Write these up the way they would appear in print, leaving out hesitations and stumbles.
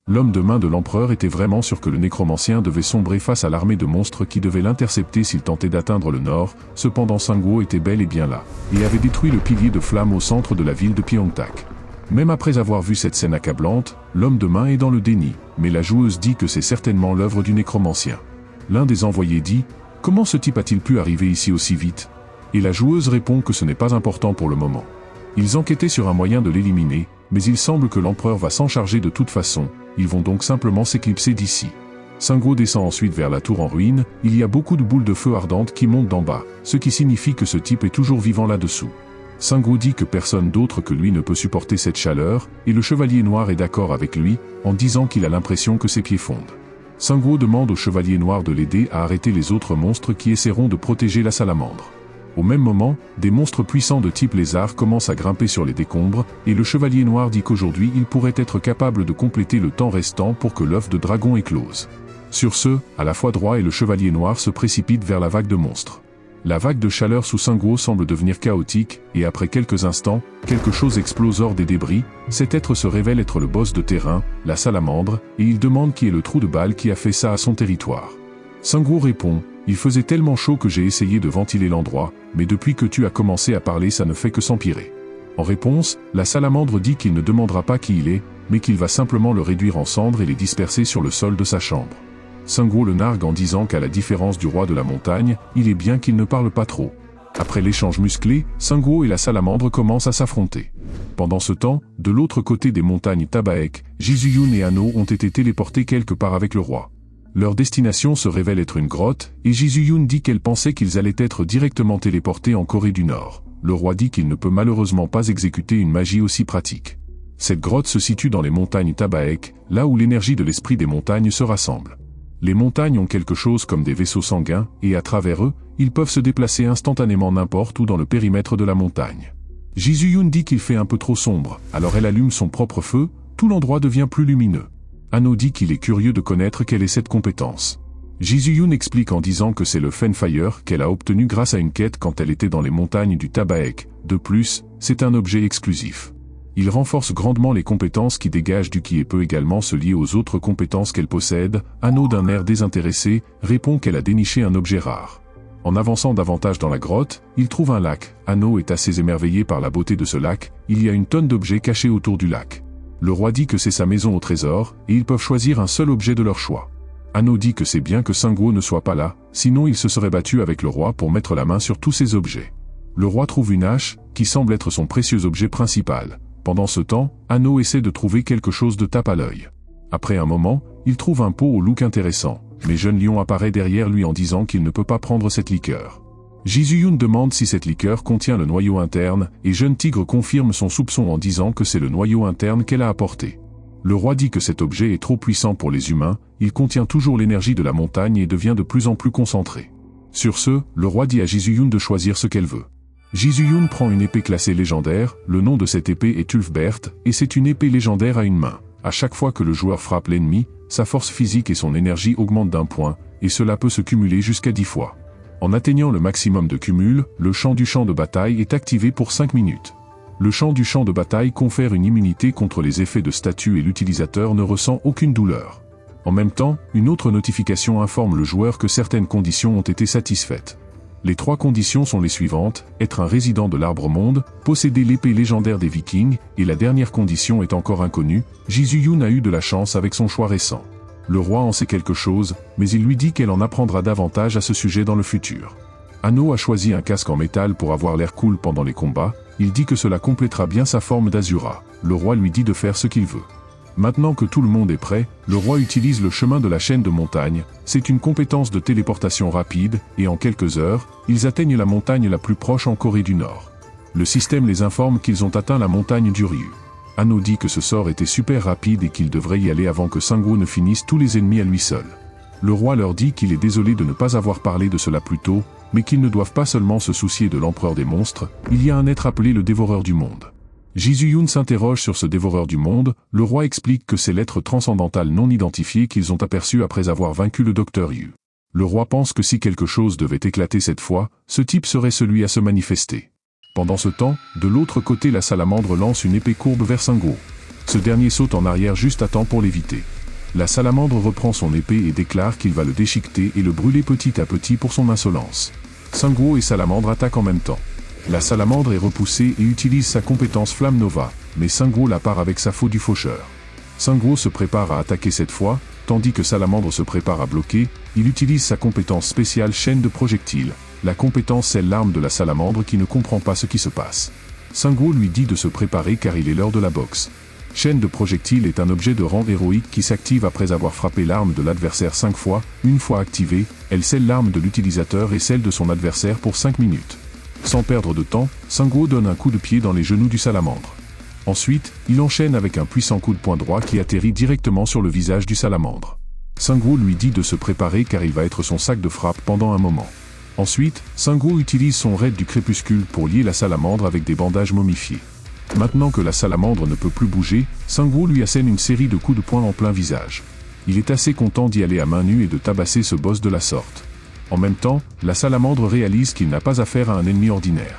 L'homme de main de l'empereur était vraiment sûr que le nécromancien devait sombrer face à l'armée de monstres qui devait l'intercepter s'il tentait d'atteindre le nord. Cependant Sungwo était bel et bien là, et avait détruit le pilier de flamme au centre de la ville de Pyeongtaek. Même après avoir vu cette scène accablante, l'homme de main est dans le déni, mais la joueuse dit que c'est certainement l'œuvre du nécromancien. L'un des envoyés dit « Comment ce type a-t-il pu arriver ici aussi vite ?» Et la joueuse répond que ce n'est pas important pour le moment. Ils enquêtaient sur un moyen de l'éliminer, mais il semble que l'empereur va s'en charger de toute façon, ils vont donc simplement s'éclipser d'ici. Sungwo descend ensuite vers la tour en ruine, il y a beaucoup de boules de feu ardentes qui montent d'en bas, ce qui signifie que ce type est toujours vivant là-dessous. Sungwo dit que personne d'autre que lui ne peut supporter cette chaleur, et le chevalier noir est d'accord avec lui, en disant qu'il a l'impression que ses pieds fondent. Sungwo demande au chevalier noir de l'aider à arrêter les autres monstres qui essaieront de protéger la salamandre. Au même moment, des monstres puissants de type lézard commencent à grimper sur les décombres, et le chevalier noir dit qu'aujourd'hui il pourrait être capable de compléter le temps restant pour que l'œuf de dragon éclose. Sur ce, à la fois droit et le chevalier noir se précipitent vers la vague de monstres. La vague de chaleur sous Sungwo semble devenir chaotique, et après quelques instants, quelque chose explose hors des débris. Cet être se révèle être le boss de terrain, la salamandre, et il demande qui est le trou de balle qui a fait ça à son territoire. Sungwo répond « Il faisait tellement chaud que j'ai essayé de ventiler l'endroit, mais depuis que tu as commencé à parler ça ne fait que s'empirer. » En réponse, la salamandre dit qu'il ne demandera pas qui il est, mais qu'il va simplement le réduire en cendres et les disperser sur le sol de sa chambre. Sungwo le nargue en disant qu'à la différence du roi de la montagne, il est bien qu'il ne parle pas trop. Après l'échange musclé, Sungwo et la salamandre commencent à s'affronter. Pendant ce temps, de l'autre côté des montagnes Tabaek, Jisuyun et Anno ont été téléportés quelque part avec le roi. Leur destination se révèle être une grotte, et Jisuyun dit qu'elle pensait qu'ils allaient être directement téléportés en Corée du Nord. Le roi dit qu'il ne peut malheureusement pas exécuter une magie aussi pratique. Cette grotte se situe dans les montagnes Tabaek, là où l'énergie de l'esprit des montagnes se rassemble. Les montagnes ont quelque chose comme des vaisseaux sanguins, et à travers eux, ils peuvent se déplacer instantanément n'importe où dans le périmètre de la montagne. Jisuyun dit qu'il fait un peu trop sombre, alors elle allume son propre feu, tout l'endroit devient plus lumineux. Anno dit qu'il est curieux de connaître quelle est cette compétence. Jisuyun explique en disant que c'est le Fenfire qu'elle a obtenu grâce à une quête quand elle était dans les montagnes du Tabaek. De plus, c'est un objet exclusif. Il renforce grandement les compétences qui dégagent du ki et peut également se lier aux autres compétences qu'elle possède. Anno d'un air désintéressé, répond qu'elle a déniché un objet rare. En avançant davantage dans la grotte, il trouve un lac. Anno est assez émerveillé par la beauté de ce lac, il y a une tonne d'objets cachés autour du lac. Le roi dit que c'est sa maison au trésor, et ils peuvent choisir un seul objet de leur choix. Anno dit que c'est bien que Sungwo ne soit pas là, sinon il se serait battu avec le roi pour mettre la main sur tous ces objets. Le roi trouve une hache, qui semble être son précieux objet principal. Pendant ce temps, Anno essaie de trouver quelque chose de tape à l'œil. Après un moment, il trouve un pot au look intéressant, mais Jeune Lion apparaît derrière lui en disant qu'il ne peut pas prendre cette liqueur. Jisuyun demande si cette liqueur contient le noyau interne, et Jeune Tigre confirme son soupçon en disant que c'est le noyau interne qu'elle a apporté. Le roi dit que cet objet est trop puissant pour les humains, il contient toujours l'énergie de la montagne et devient de plus en plus concentré. Sur ce, le roi dit à Jisuyun de choisir ce qu'elle veut. Jisuyun prend une épée classée légendaire, le nom de cette épée est Ulfbert, et c'est une épée légendaire à une main. À chaque fois que le joueur frappe l'ennemi, sa force physique et son énergie augmentent d'un point, et cela peut se cumuler jusqu'à 10 fois. En atteignant le maximum de cumul, le champ de bataille est activé pour 5 minutes. Le champ de bataille confère une immunité contre les effets de statut et l'utilisateur ne ressent aucune douleur. En même temps, une autre notification informe le joueur que certaines conditions ont été satisfaites. Les 3 conditions sont les suivantes, être un résident de l'Arbre-Monde, posséder l'épée légendaire des Vikings, et la dernière condition est encore inconnue, Jisuyun a eu de la chance avec son choix récent. Le roi en sait quelque chose, mais il lui dit qu'elle en apprendra davantage à ce sujet dans le futur. Anno a choisi un casque en métal pour avoir l'air cool pendant les combats, il dit que cela complétera bien sa forme d'Azura. Le roi lui dit de faire ce qu'il veut. Maintenant que tout le monde est prêt, le roi utilise le chemin de la chaîne de montagne, c'est une compétence de téléportation rapide, et en quelques heures, ils atteignent la montagne la plus proche en Corée du Nord. Le système les informe qu'ils ont atteint la montagne du Ryu. Anno dit que ce sort était super rapide et qu'il devrait y aller avant que Sungwo ne finisse tous les ennemis à lui seul. Le roi leur dit qu'il est désolé de ne pas avoir parlé de cela plus tôt, mais qu'ils ne doivent pas seulement se soucier de l'empereur des monstres, il y a un être appelé le dévoreur du monde. Jisuyun s'interroge sur ce dévoreur du monde, le roi explique que c'est l'être transcendantal non identifié qu'ils ont aperçu après avoir vaincu le Dr Yu. Le roi pense que si quelque chose devait éclater cette fois, ce type serait celui à se manifester. Pendant ce temps, de l'autre côté la salamandre lance une épée courbe vers Sungwo. Ce dernier saute en arrière juste à temps pour l'éviter. La salamandre reprend son épée et déclare qu'il va le déchiqueter et le brûler petit à petit pour son insolence. Sanguo et Salamandre attaquent en même temps. La salamandre est repoussée et utilise sa compétence Flamme Nova, mais Sanguo la part avec sa faux du faucheur. Sanguo se prépare à attaquer cette fois, tandis que Salamandre se prépare à bloquer, il utilise sa compétence spéciale Chaîne de projectiles. La compétence scelle l'arme de la salamandre qui ne comprend pas ce qui se passe. Sanguo lui dit de se préparer car il est l'heure de la boxe. Chaîne de projectiles est un objet de rang héroïque qui s'active après avoir frappé l'arme de l'adversaire 5 fois. Une fois activée, elle scelle l'arme de l'utilisateur et celle de son adversaire pour 5 minutes. Sans perdre de temps, Sanguo donne un coup de pied dans les genoux du salamandre. Ensuite, il enchaîne avec un puissant coup de poing droit qui atterrit directement sur le visage du salamandre. Sanguo lui dit de se préparer car il va être son sac de frappe pendant un moment. Ensuite, Sanguo utilise son raid du crépuscule pour lier la salamandre avec des bandages momifiés. Maintenant que la salamandre ne peut plus bouger, Sanguo lui assène une série de coups de poing en plein visage. Il est assez content d'y aller à main nue et de tabasser ce boss de la sorte. En même temps, la salamandre réalise qu'il n'a pas affaire à un ennemi ordinaire.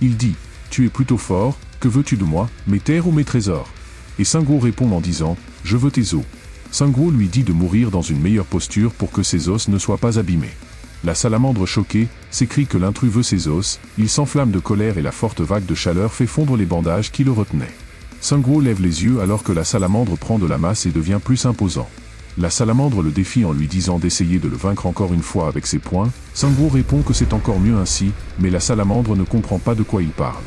Il dit « Tu es plutôt fort, que veux-tu de moi, mes terres ou mes trésors ?» Et Sanguo répond en disant « Je veux tes os ». Sanguo lui dit de mourir dans une meilleure posture pour que ses os ne soient pas abîmés. La salamandre choquée, s'écrie que l'intrus veut ses os, il s'enflamme de colère et la forte vague de chaleur fait fondre les bandages qui le retenaient. Sanguo lève les yeux alors que la salamandre prend de la masse et devient plus imposant. La salamandre le défie en lui disant d'essayer de le vaincre encore une fois avec ses poings. Sanguo répond que c'est encore mieux ainsi, mais la salamandre ne comprend pas de quoi il parle.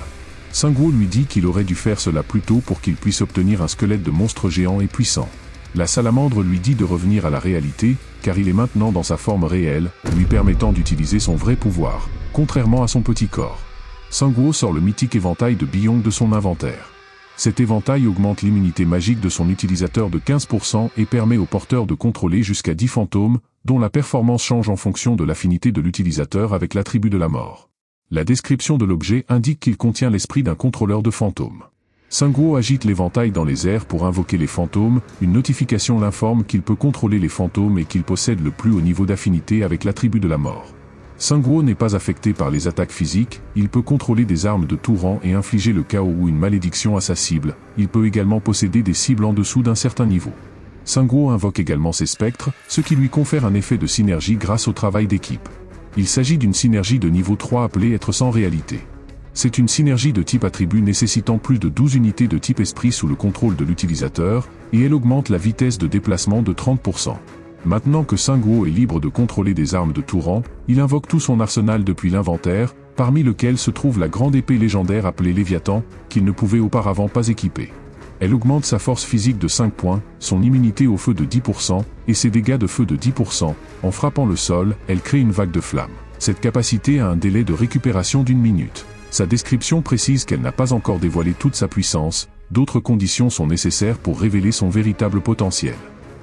Sanguo lui dit qu'il aurait dû faire cela plus tôt pour qu'il puisse obtenir un squelette de monstre géant et puissant. La salamandre lui dit de revenir à la réalité, car il est maintenant dans sa forme réelle, lui permettant d'utiliser son vrai pouvoir, contrairement à son petit corps. Sanguo sort le mythique éventail de Biyong de son inventaire. Cet éventail augmente l'immunité magique de son utilisateur de 15% et permet au porteur de contrôler jusqu'à 10 fantômes, dont la performance change en fonction de l'affinité de l'utilisateur avec l'attribut de la mort. La description de l'objet indique qu'il contient l'esprit d'un contrôleur de fantômes. Sanguo agite l'éventail dans les airs pour invoquer les fantômes, une notification l'informe qu'il peut contrôler les fantômes et qu'il possède le plus haut niveau d'affinité avec l'attribut de la mort. Sanguo n'est pas affecté par les attaques physiques, il peut contrôler des armes de tout rang et infliger le chaos ou une malédiction à sa cible, il peut également posséder des cibles en dessous d'un certain niveau. Sanguo invoque également ses spectres, ce qui lui confère un effet de synergie grâce au travail d'équipe. Il s'agit d'une synergie de niveau 3 appelée être sans réalité. C'est une synergie de type attribut nécessitant plus de 12 unités de type esprit sous le contrôle de l'utilisateur, et elle augmente la vitesse de déplacement de 30%. Maintenant que Sanguo est libre de contrôler des armes de tout rang, il invoque tout son arsenal depuis l'inventaire, parmi lequel se trouve la grande épée légendaire appelée Léviathan, qu'il ne pouvait auparavant pas équiper. Elle augmente sa force physique de 5 points, son immunité au feu de 10%, et ses dégâts de feu de 10%. En frappant le sol, elle crée une vague de flammes. Cette capacité a un délai de récupération d'1 minute. Sa description précise qu'elle n'a pas encore dévoilé toute sa puissance, d'autres conditions sont nécessaires pour révéler son véritable potentiel.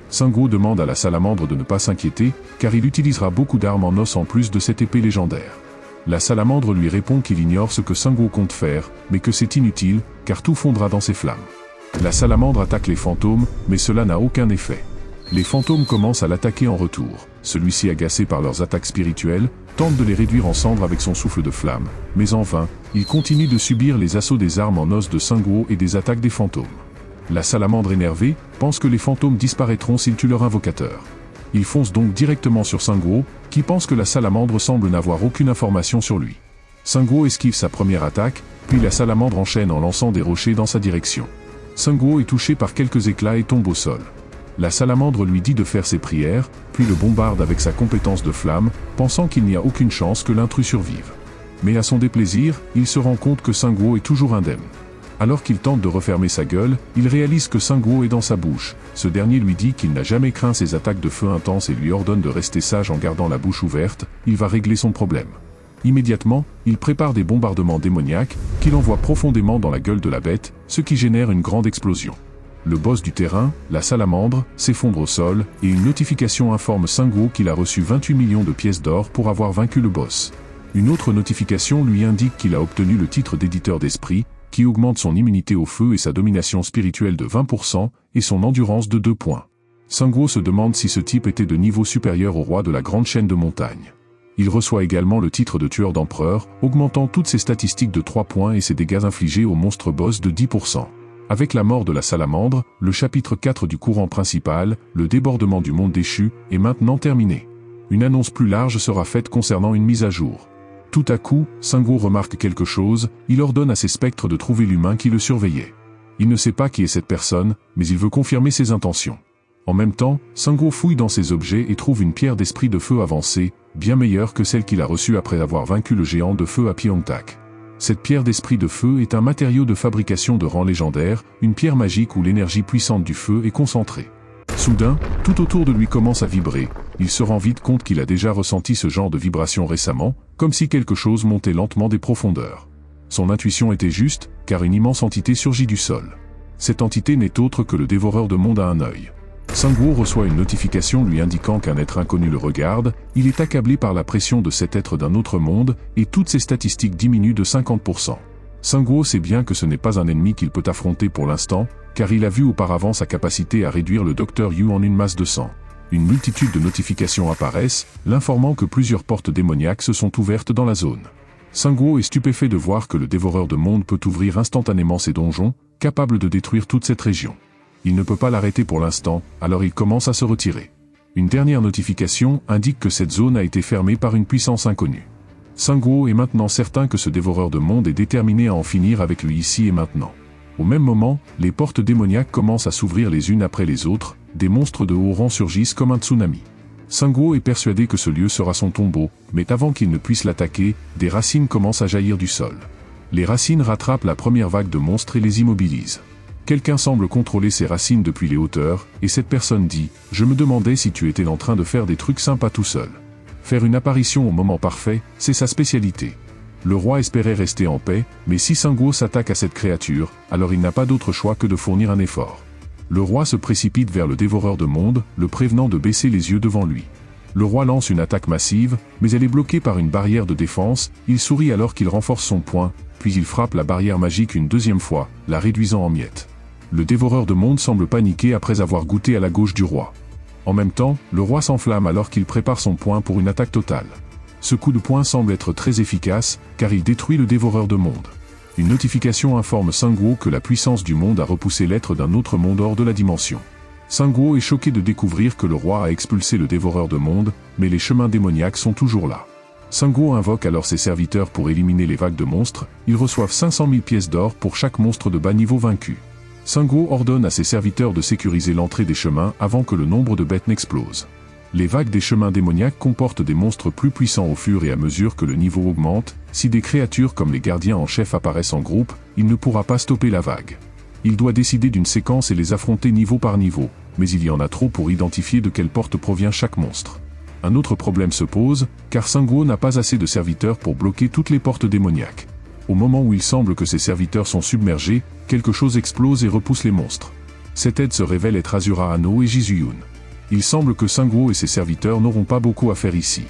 Sanguo demande à la salamandre de ne pas s'inquiéter, car il utilisera beaucoup d'armes en os en plus de cette épée légendaire. La salamandre lui répond qu'il ignore ce que Sanguo compte faire, mais que c'est inutile, car tout fondra dans ses flammes. La salamandre attaque les fantômes, mais cela n'a aucun effet. Les fantômes commencent à l'attaquer en retour. Celui-ci, agacé par leurs attaques spirituelles, tente de les réduire en cendres avec son souffle de flamme, mais en vain, il continue de subir les assauts des armes en os de Sanguo et des attaques des fantômes. La salamandre énervée pense que les fantômes disparaîtront s'il tue leur invocateur. Il fonce donc directement sur Sanguo, qui pense que la salamandre semble n'avoir aucune information sur lui. Sanguo esquive sa première attaque, puis la salamandre enchaîne en lançant des rochers dans sa direction. Sanguo est touché par quelques éclats et tombe au sol. La salamandre lui dit de faire ses prières, puis le bombarde avec sa compétence de flamme, pensant qu'il n'y a aucune chance que l'intrus survive. Mais à son déplaisir, il se rend compte que Sanguo est toujours indemne. Alors qu'il tente de refermer sa gueule, il réalise que Sanguo est dans sa bouche. Ce dernier lui dit qu'il n'a jamais craint ses attaques de feu intenses et lui ordonne de rester sage en gardant la bouche ouverte, il va régler son problème. Immédiatement, il prépare des bombardements démoniaques, qu'il envoie profondément dans la gueule de la bête, ce qui génère une grande explosion. Le boss du terrain, la salamandre, s'effondre au sol, et une notification informe Sanguo qu'il a reçu 28 millions de pièces d'or pour avoir vaincu le boss. Une autre notification lui indique qu'il a obtenu le titre d'éditeur d'esprit, qui augmente son immunité au feu et sa domination spirituelle de 20%, et son endurance de 2 points. Sanguo se demande si ce type était de niveau supérieur au roi de la grande chaîne de montagnes. Il reçoit également le titre de tueur d'empereur, augmentant toutes ses statistiques de 3 points et ses dégâts infligés au monstre boss de 10%. Avec la mort de la salamandre, le chapitre 4 du courant principal, le débordement du monde déchu, est maintenant terminé. Une annonce plus large sera faite concernant une mise à jour. Tout à coup, Sanguo remarque quelque chose, il ordonne à ses spectres de trouver l'humain qui le surveillait. Il ne sait pas qui est cette personne, mais il veut confirmer ses intentions. En même temps, Sanguo fouille dans ses objets et trouve une pierre d'esprit de feu avancée, bien meilleure que celle qu'il a reçue après avoir vaincu le géant de feu à Pyeongtaek. Cette pierre d'esprit de feu est un matériau de fabrication de rang légendaire, une pierre magique où l'énergie puissante du feu est concentrée. Soudain, tout autour de lui commence à vibrer, il se rend vite compte qu'il a déjà ressenti ce genre de vibration récemment, comme si quelque chose montait lentement des profondeurs. Son intuition était juste, car une immense entité surgit du sol. Cette entité n'est autre que le dévoreur de monde à un œil. Sanguo reçoit une notification lui indiquant qu'un être inconnu le regarde, il est accablé par la pression de cet être d'un autre monde, et toutes ses statistiques diminuent de 50%. Sanguo sait bien que ce n'est pas un ennemi qu'il peut affronter pour l'instant, car il a vu auparavant sa capacité à réduire le Dr Yu en une masse de sang. Une multitude de notifications apparaissent, l'informant que plusieurs portes démoniaques se sont ouvertes dans la zone. Sanguo est stupéfait de voir que le dévoreur de monde peut ouvrir instantanément ses donjons, capable de détruire toute cette région. Il ne peut pas l'arrêter pour l'instant, alors il commence à se retirer. Une dernière notification indique que cette zone a été fermée par une puissance inconnue. Sanguo est maintenant certain que ce dévoreur de monde est déterminé à en finir avec lui ici et maintenant. Au même moment, les portes démoniaques commencent à s'ouvrir les unes après les autres, des monstres de haut rang surgissent comme un tsunami. Sanguo est persuadé que ce lieu sera son tombeau, mais avant qu'il ne puisse l'attaquer, des racines commencent à jaillir du sol. Les racines rattrapent la première vague de monstres et les immobilisent. Quelqu'un semble contrôler ces racines depuis les hauteurs, et cette personne dit « Je me demandais si tu étais en train de faire des trucs sympas tout seul. » Faire une apparition au moment parfait, c'est sa spécialité. Le roi espérait rester en paix, mais si Sanguo s'attaque à cette créature, alors il n'a pas d'autre choix que de fournir un effort. Le roi se précipite vers le dévoreur de monde, le prévenant de baisser les yeux devant lui. Le roi lance une attaque massive, mais elle est bloquée par une barrière de défense, il sourit alors qu'il renforce son poing, puis il frappe la barrière magique une deuxième fois, la réduisant en miettes. Le dévoreur de monde semble paniquer après avoir goûté à la gauche du roi. En même temps, le roi s'enflamme alors qu'il prépare son poing pour une attaque totale. Ce coup de poing semble être très efficace, car il détruit le dévoreur de monde. Une notification informe Sanguo que la puissance du monde a repoussé l'être d'un autre monde hors de la dimension. Sanguo est choqué de découvrir que le roi a expulsé le dévoreur de monde, mais les chemins démoniaques sont toujours là. Sanguo invoque alors ses serviteurs pour éliminer les vagues de monstres, ils reçoivent 500 000 pièces d'or pour chaque monstre de bas niveau vaincu. Sanguo ordonne à ses serviteurs de sécuriser l'entrée des chemins avant que le nombre de bêtes n'explose. Les vagues des chemins démoniaques comportent des monstres plus puissants au fur et à mesure que le niveau augmente, si des créatures comme les gardiens en chef apparaissent en groupe, il ne pourra pas stopper la vague. Il doit décider d'une séquence et les affronter niveau par niveau, mais il y en a trop pour identifier de quelle porte provient chaque monstre. Un autre problème se pose, car Sanguo n'a pas assez de serviteurs pour bloquer toutes les portes démoniaques. Au moment où il semble que ses serviteurs sont submergés, quelque chose explose et repousse les monstres. Cette aide se révèle être Azura Anno et Jizuyun. Il semble que Sanguo et ses serviteurs n'auront pas beaucoup à faire ici.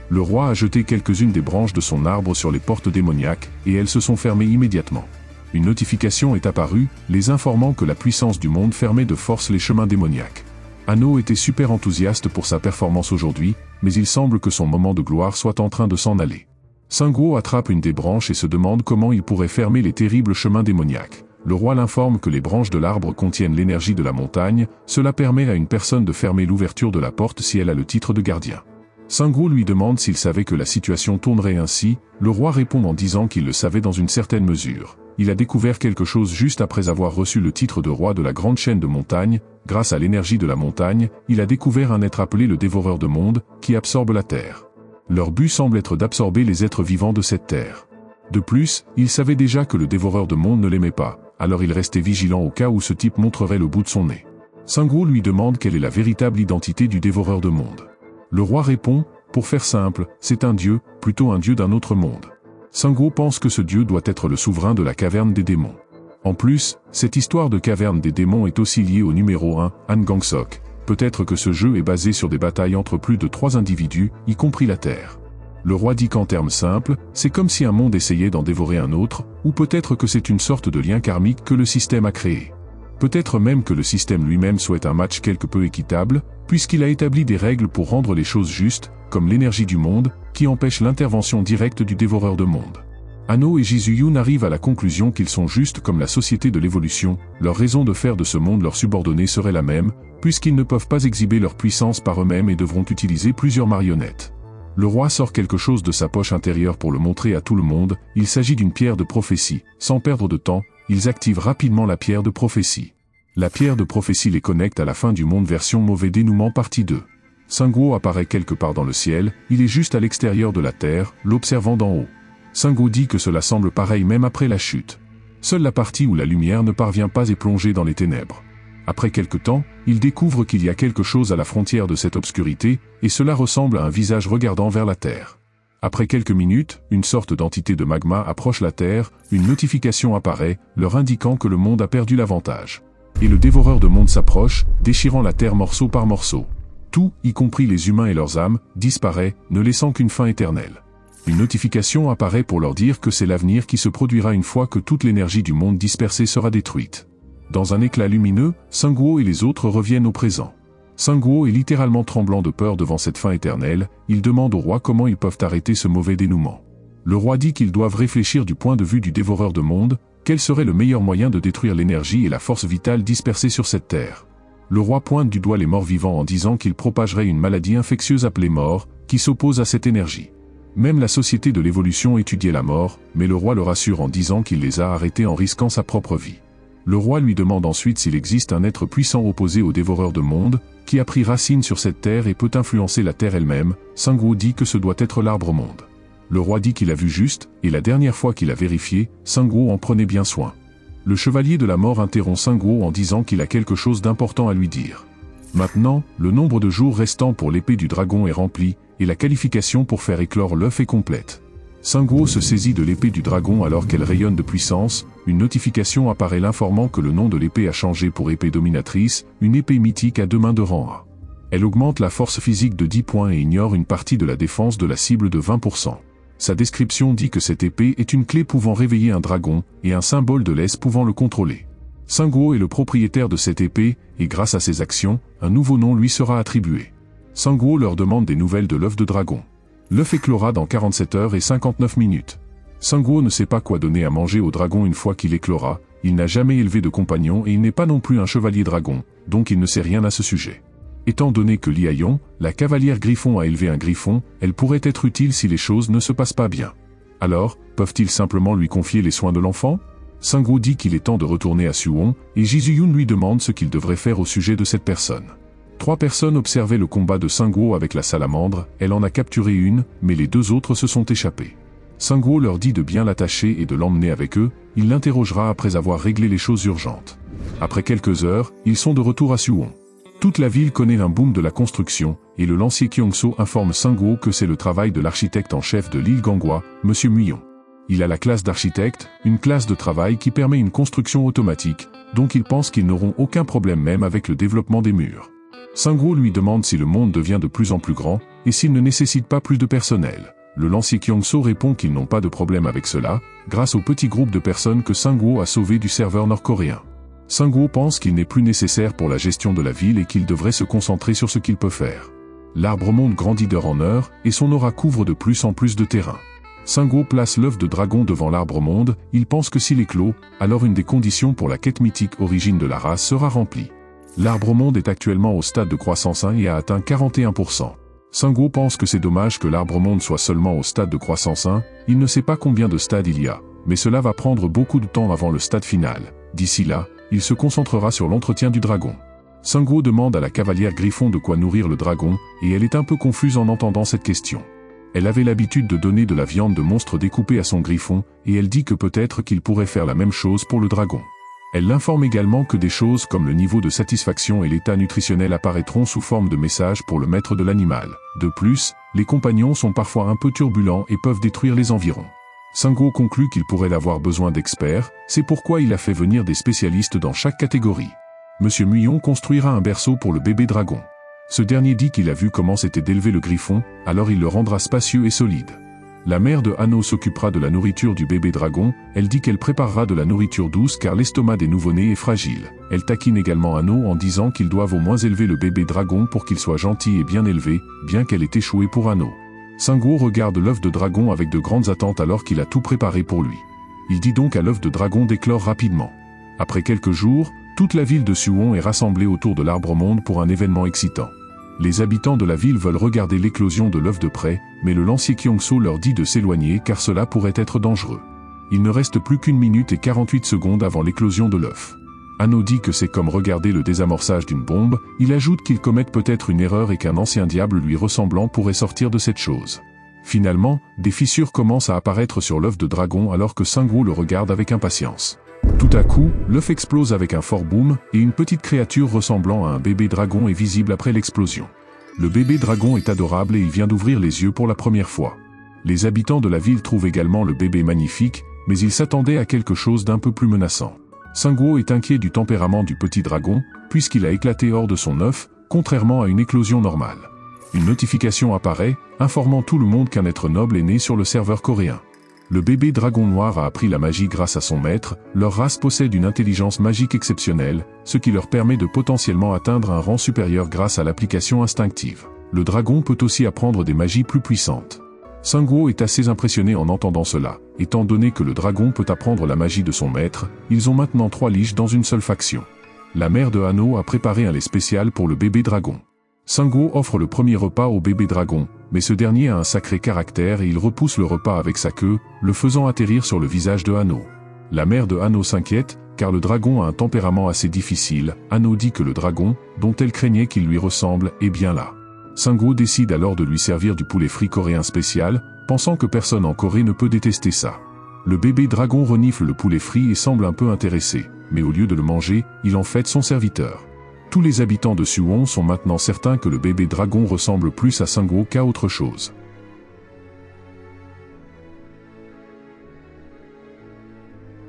Le roi a jeté quelques-unes des branches de son arbre sur les portes démoniaques, et elles se sont fermées immédiatement. Une notification est apparue, les informant que la puissance du monde fermait de force les chemins démoniaques. Anno était super enthousiaste pour sa performance aujourd'hui, mais il semble que son moment de gloire soit en train de s'en aller. Sanguo attrape une des branches et se demande comment il pourrait fermer les terribles chemins démoniaques. Le roi l'informe que les branches de l'arbre contiennent l'énergie de la montagne, cela permet à une personne de fermer l'ouverture de la porte si elle a le titre de gardien. Sanguo lui demande s'il savait que la situation tournerait ainsi, le roi répond en disant qu'il le savait dans une certaine mesure. Il a découvert quelque chose juste après avoir reçu le titre de roi de la grande chaîne de montagne, grâce à l'énergie de la montagne, il a découvert un être appelé le dévoreur de monde, qui absorbe la terre. Leur but semble être d'absorber les êtres vivants de cette terre. De plus, il savait déjà que le dévoreur de monde ne l'aimait pas, alors il restait vigilant au cas où ce type montrerait le bout de son nez. Sanguo lui demande quelle est la véritable identité du dévoreur de monde. Le roi répond, pour faire simple, c'est un dieu, plutôt un dieu d'un autre monde. Sanguo pense que ce dieu doit être le souverain de la caverne des démons. En plus, cette histoire de caverne des démons est aussi liée au numéro 1, Han Gangsok. Peut-être que ce jeu est basé sur des batailles entre plus de 3 individus, y compris la Terre. Le roi dit qu'en termes simples, c'est comme si un monde essayait d'en dévorer un autre, ou peut-être que c'est une sorte de lien karmique que le système a créé. Peut-être même que le système lui-même souhaite un match quelque peu équitable, puisqu'il a établi des règles pour rendre les choses justes, comme l'énergie du monde, qui empêche l'intervention directe du dévoreur de monde. Hanno et Jisuyun arrivent à la conclusion qu'ils sont justes comme la société de l'évolution, leur raison de faire de ce monde leur subordonné serait la même, puisqu'ils ne peuvent pas exhiber leur puissance par eux-mêmes et devront utiliser plusieurs marionnettes. Le roi sort quelque chose de sa poche intérieure pour le montrer à tout le monde, il s'agit d'une pierre de prophétie. Sans perdre de temps, ils activent rapidement la pierre de prophétie. La pierre de prophétie les connecte à la fin du monde version mauvais dénouement partie 2. Sanguo apparaît quelque part dans le ciel, il est juste à l'extérieur de la terre, l'observant d'en haut. Sanguo dit que cela semble pareil même après la chute. Seule la partie où la lumière ne parvient pas est plongée dans les ténèbres. Après quelque temps, il découvre qu'il y a quelque chose à la frontière de cette obscurité, et cela ressemble à un visage regardant vers la terre. Après quelques minutes, une sorte d'entité de magma approche la terre, une notification apparaît, leur indiquant que le monde a perdu l'avantage. Et le dévoreur de monde s'approche, déchirant la terre morceau par morceau. Tout, y compris les humains et leurs âmes, disparaît, ne laissant qu'une fin éternelle. Une notification apparaît pour leur dire que c'est l'avenir qui se produira une fois que toute l'énergie du monde dispersé sera détruite. Dans un éclat lumineux, Sanguo et les autres reviennent au présent. Sanguo est littéralement tremblant de peur devant cette fin éternelle, il demande au roi comment ils peuvent arrêter ce mauvais dénouement. Le roi dit qu'ils doivent réfléchir du point de vue du dévoreur de monde, quel serait le meilleur moyen de détruire l'énergie et la force vitale dispersées sur cette terre. Le roi pointe du doigt les morts vivants en disant qu'il propagerait une maladie infectieuse appelée mort, qui s'oppose à cette énergie. Même la société de l'évolution étudiait la mort, mais le roi le rassure en disant qu'il les a arrêtés en risquant sa propre vie. Le roi lui demande ensuite s'il existe un être puissant opposé au dévoreur de monde, qui a pris racine sur cette terre et peut influencer la terre elle-même. Sanguo dit que ce doit être l'arbre monde. Le roi dit qu'il a vu juste, et la dernière fois qu'il a vérifié, Sanguo en prenait bien soin. Le chevalier de la mort interrompt Sanguo en disant qu'il a quelque chose d'important à lui dire. Maintenant, le nombre de jours restants pour l'épée du dragon est rempli, et la qualification pour faire éclore l'œuf est complète. Sanguo se saisit de l'épée du dragon alors qu'elle rayonne de puissance, une notification apparaît l'informant que le nom de l'épée a changé pour épée dominatrice, une épée mythique à 2 mains de rang A. Elle augmente la force physique de 10 points et ignore une partie de la défense de la cible de 20%. Sa description dit que cette épée est une clé pouvant réveiller un dragon, et un symbole de l'Es pouvant le contrôler. Sanguo est le propriétaire de cette épée, et grâce à ses actions, un nouveau nom lui sera attribué. Sanguo leur demande des nouvelles de l'œuf de dragon. L'œuf éclora dans 47 heures et 59 minutes. Sanguo ne sait pas quoi donner à manger au dragon une fois qu'il éclora, il n'a jamais élevé de compagnon et il n'est pas non plus un chevalier dragon, donc il ne sait rien à ce sujet. Étant donné que Liayon, la cavalière griffon a élevé un griffon, elle pourrait être utile si les choses ne se passent pas bien. Alors, peuvent-ils simplement lui confier les soins de l'enfant? Sanguo dit qu'il est temps de retourner à Suwon, et Jisuyun lui demande ce qu'il devrait faire au sujet de cette personne. 3 personnes observaient le combat de Sanguo avec la salamandre, elle en a capturé une, mais les 2 autres se sont échappés. Sanguo leur dit de bien l'attacher et de l'emmener avec eux, il l'interrogera après avoir réglé les choses urgentes. Après quelques heures, ils sont de retour à Suwon. Toute la ville connaît un boom de la construction, et le lancier Kyongso informe Sanguo que c'est le travail de l'architecte en chef de l'île Gangwa, Monsieur Muyon. Il a la classe d'architecte, une classe de travail qui permet une construction automatique, donc il pense qu'ils n'auront aucun problème même avec le développement des murs. Sanguo lui demande si le monde devient de plus en plus grand, et s'il ne nécessite pas plus de personnel. Le lancier Kyongso répond qu'ils n'ont pas de problème avec cela, grâce au petit groupe de personnes que Sanguo a sauvé du serveur nord-coréen. Sanguo pense qu'il n'est plus nécessaire pour la gestion de la ville et qu'il devrait se concentrer sur ce qu'il peut faire. L'arbre monde grandit d'heure en heure, et son aura couvre de plus en plus de terrain. Sanguo place l'œuf de dragon devant l'arbre monde, il pense que s'il éclot, alors une des conditions pour la quête mythique origine de la race sera remplie. L'arbre monde est actuellement au stade de croissance 1 et a atteint 41%. Sanguo pense que c'est dommage que l'arbre monde soit seulement au stade de croissance 1, il ne sait pas combien de stades il y a, mais cela va prendre beaucoup de temps avant le stade final. D'ici là, il se concentrera sur l'entretien du dragon. Sanguo demande à la cavalière Griffon de quoi nourrir le dragon, et elle est un peu confuse en entendant cette question. Elle avait l'habitude de donner de la viande de monstre découpée à son griffon, et elle dit que peut-être qu'il pourrait faire la même chose pour le dragon. Elle l'informe également que des choses comme le niveau de satisfaction et l'état nutritionnel apparaîtront sous forme de messages pour le maître de l'animal. De plus, les compagnons sont parfois un peu turbulents et peuvent détruire les environs. Sanguo conclut qu'il pourrait avoir besoin d'experts, c'est pourquoi il a fait venir des spécialistes dans chaque catégorie. Monsieur Muyon construira un berceau pour le bébé dragon. Ce dernier dit qu'il a vu comment c'était d'élever le griffon, alors il le rendra spacieux et solide. La mère de Hanno s'occupera de la nourriture du bébé dragon, elle dit qu'elle préparera de la nourriture douce car l'estomac des nouveau-nés est fragile. Elle taquine également Hanno en disant qu'ils doivent au moins élever le bébé dragon pour qu'il soit gentil et bien élevé, bien qu'elle ait échoué pour Hanno. Sungwoo regarde l'œuf de dragon avec de grandes attentes alors qu'il a tout préparé pour lui. Il dit donc à l'œuf de dragon d'éclore rapidement. Après quelques jours, toute la ville de Suwon est rassemblée autour de l'arbre-monde pour un événement excitant. Les habitants de la ville veulent regarder l'éclosion de l'œuf de près, mais le lancier Kyongso leur dit de s'éloigner car cela pourrait être dangereux. Il ne reste plus qu'1 minute et 48 secondes avant l'éclosion de l'œuf. Ano dit que c'est comme regarder le désamorçage d'une bombe, il ajoute qu'il commette peut-être une erreur et qu'un ancien diable lui ressemblant pourrait sortir de cette chose. Finalement, des fissures commencent à apparaître sur l'œuf de dragon alors que Sungwoo le regarde avec impatience. Tout à coup, l'œuf explose avec un fort boom, et une petite créature ressemblant à un bébé dragon est visible après l'explosion. Le bébé dragon est adorable et il vient d'ouvrir les yeux pour la première fois. Les habitants de la ville trouvent également le bébé magnifique, mais ils s'attendaient à quelque chose d'un peu plus menaçant. Sungwoo est inquiet du tempérament du petit dragon, puisqu'il a éclaté hors de son œuf, contrairement à une éclosion normale. Une notification apparaît, informant tout le monde qu'un être noble est né sur le serveur coréen. Le bébé dragon noir a appris la magie grâce à son maître, leur race possède une intelligence magique exceptionnelle, ce qui leur permet de potentiellement atteindre un rang supérieur grâce à l'application instinctive. Le dragon peut aussi apprendre des magies plus puissantes. Sungwoo est assez impressionné en entendant cela, étant donné que le dragon peut apprendre la magie de son maître, ils ont maintenant 3 liches dans une seule faction. La mère de Ano a préparé un lait spécial pour le bébé dragon. Sungwoo offre le premier repas au bébé dragon, mais ce dernier a un sacré caractère et il repousse le repas avec sa queue, le faisant atterrir sur le visage de Ano. La mère de Ano s'inquiète, car le dragon a un tempérament assez difficile. Ano dit que le dragon, dont elle craignait qu'il lui ressemble, est bien là. Sungwoo décide alors de lui servir du poulet frit coréen spécial, pensant que personne en Corée ne peut détester ça. Le bébé dragon renifle le poulet frit et semble un peu intéressé, mais au lieu de le manger, il en fait son serviteur. Tous les habitants de Suwon sont maintenant certains que le bébé dragon ressemble plus à Sungwoo qu'à autre chose.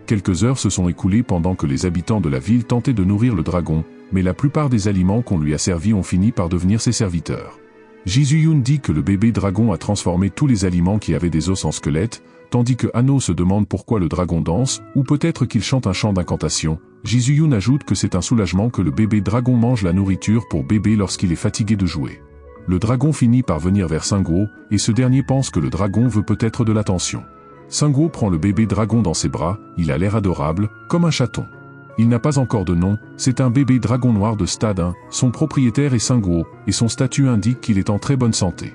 Quelques heures se sont écoulées pendant que les habitants de la ville tentaient de nourrir le dragon, mais la plupart des aliments qu'on lui a servis ont fini par devenir ses serviteurs. Ji-Yoon dit que le bébé dragon a transformé tous les aliments qui avaient des os en squelettes, tandis que Ano se demande pourquoi le dragon danse, ou peut-être qu'il chante un chant d'incantation. Ji-Yoon ajoute que c'est un soulagement que le bébé dragon mange la nourriture pour bébé lorsqu'il est fatigué de jouer. Le dragon finit par venir vers Sungwoo, et ce dernier pense que le dragon veut peut-être de l'attention. Sungwoo prend le bébé dragon dans ses bras, il a l'air adorable, comme un chaton. Il n'a pas encore de nom, c'est un bébé dragon noir de stade 1, son propriétaire est Sungwoo, et son statut indique qu'il est en très bonne santé.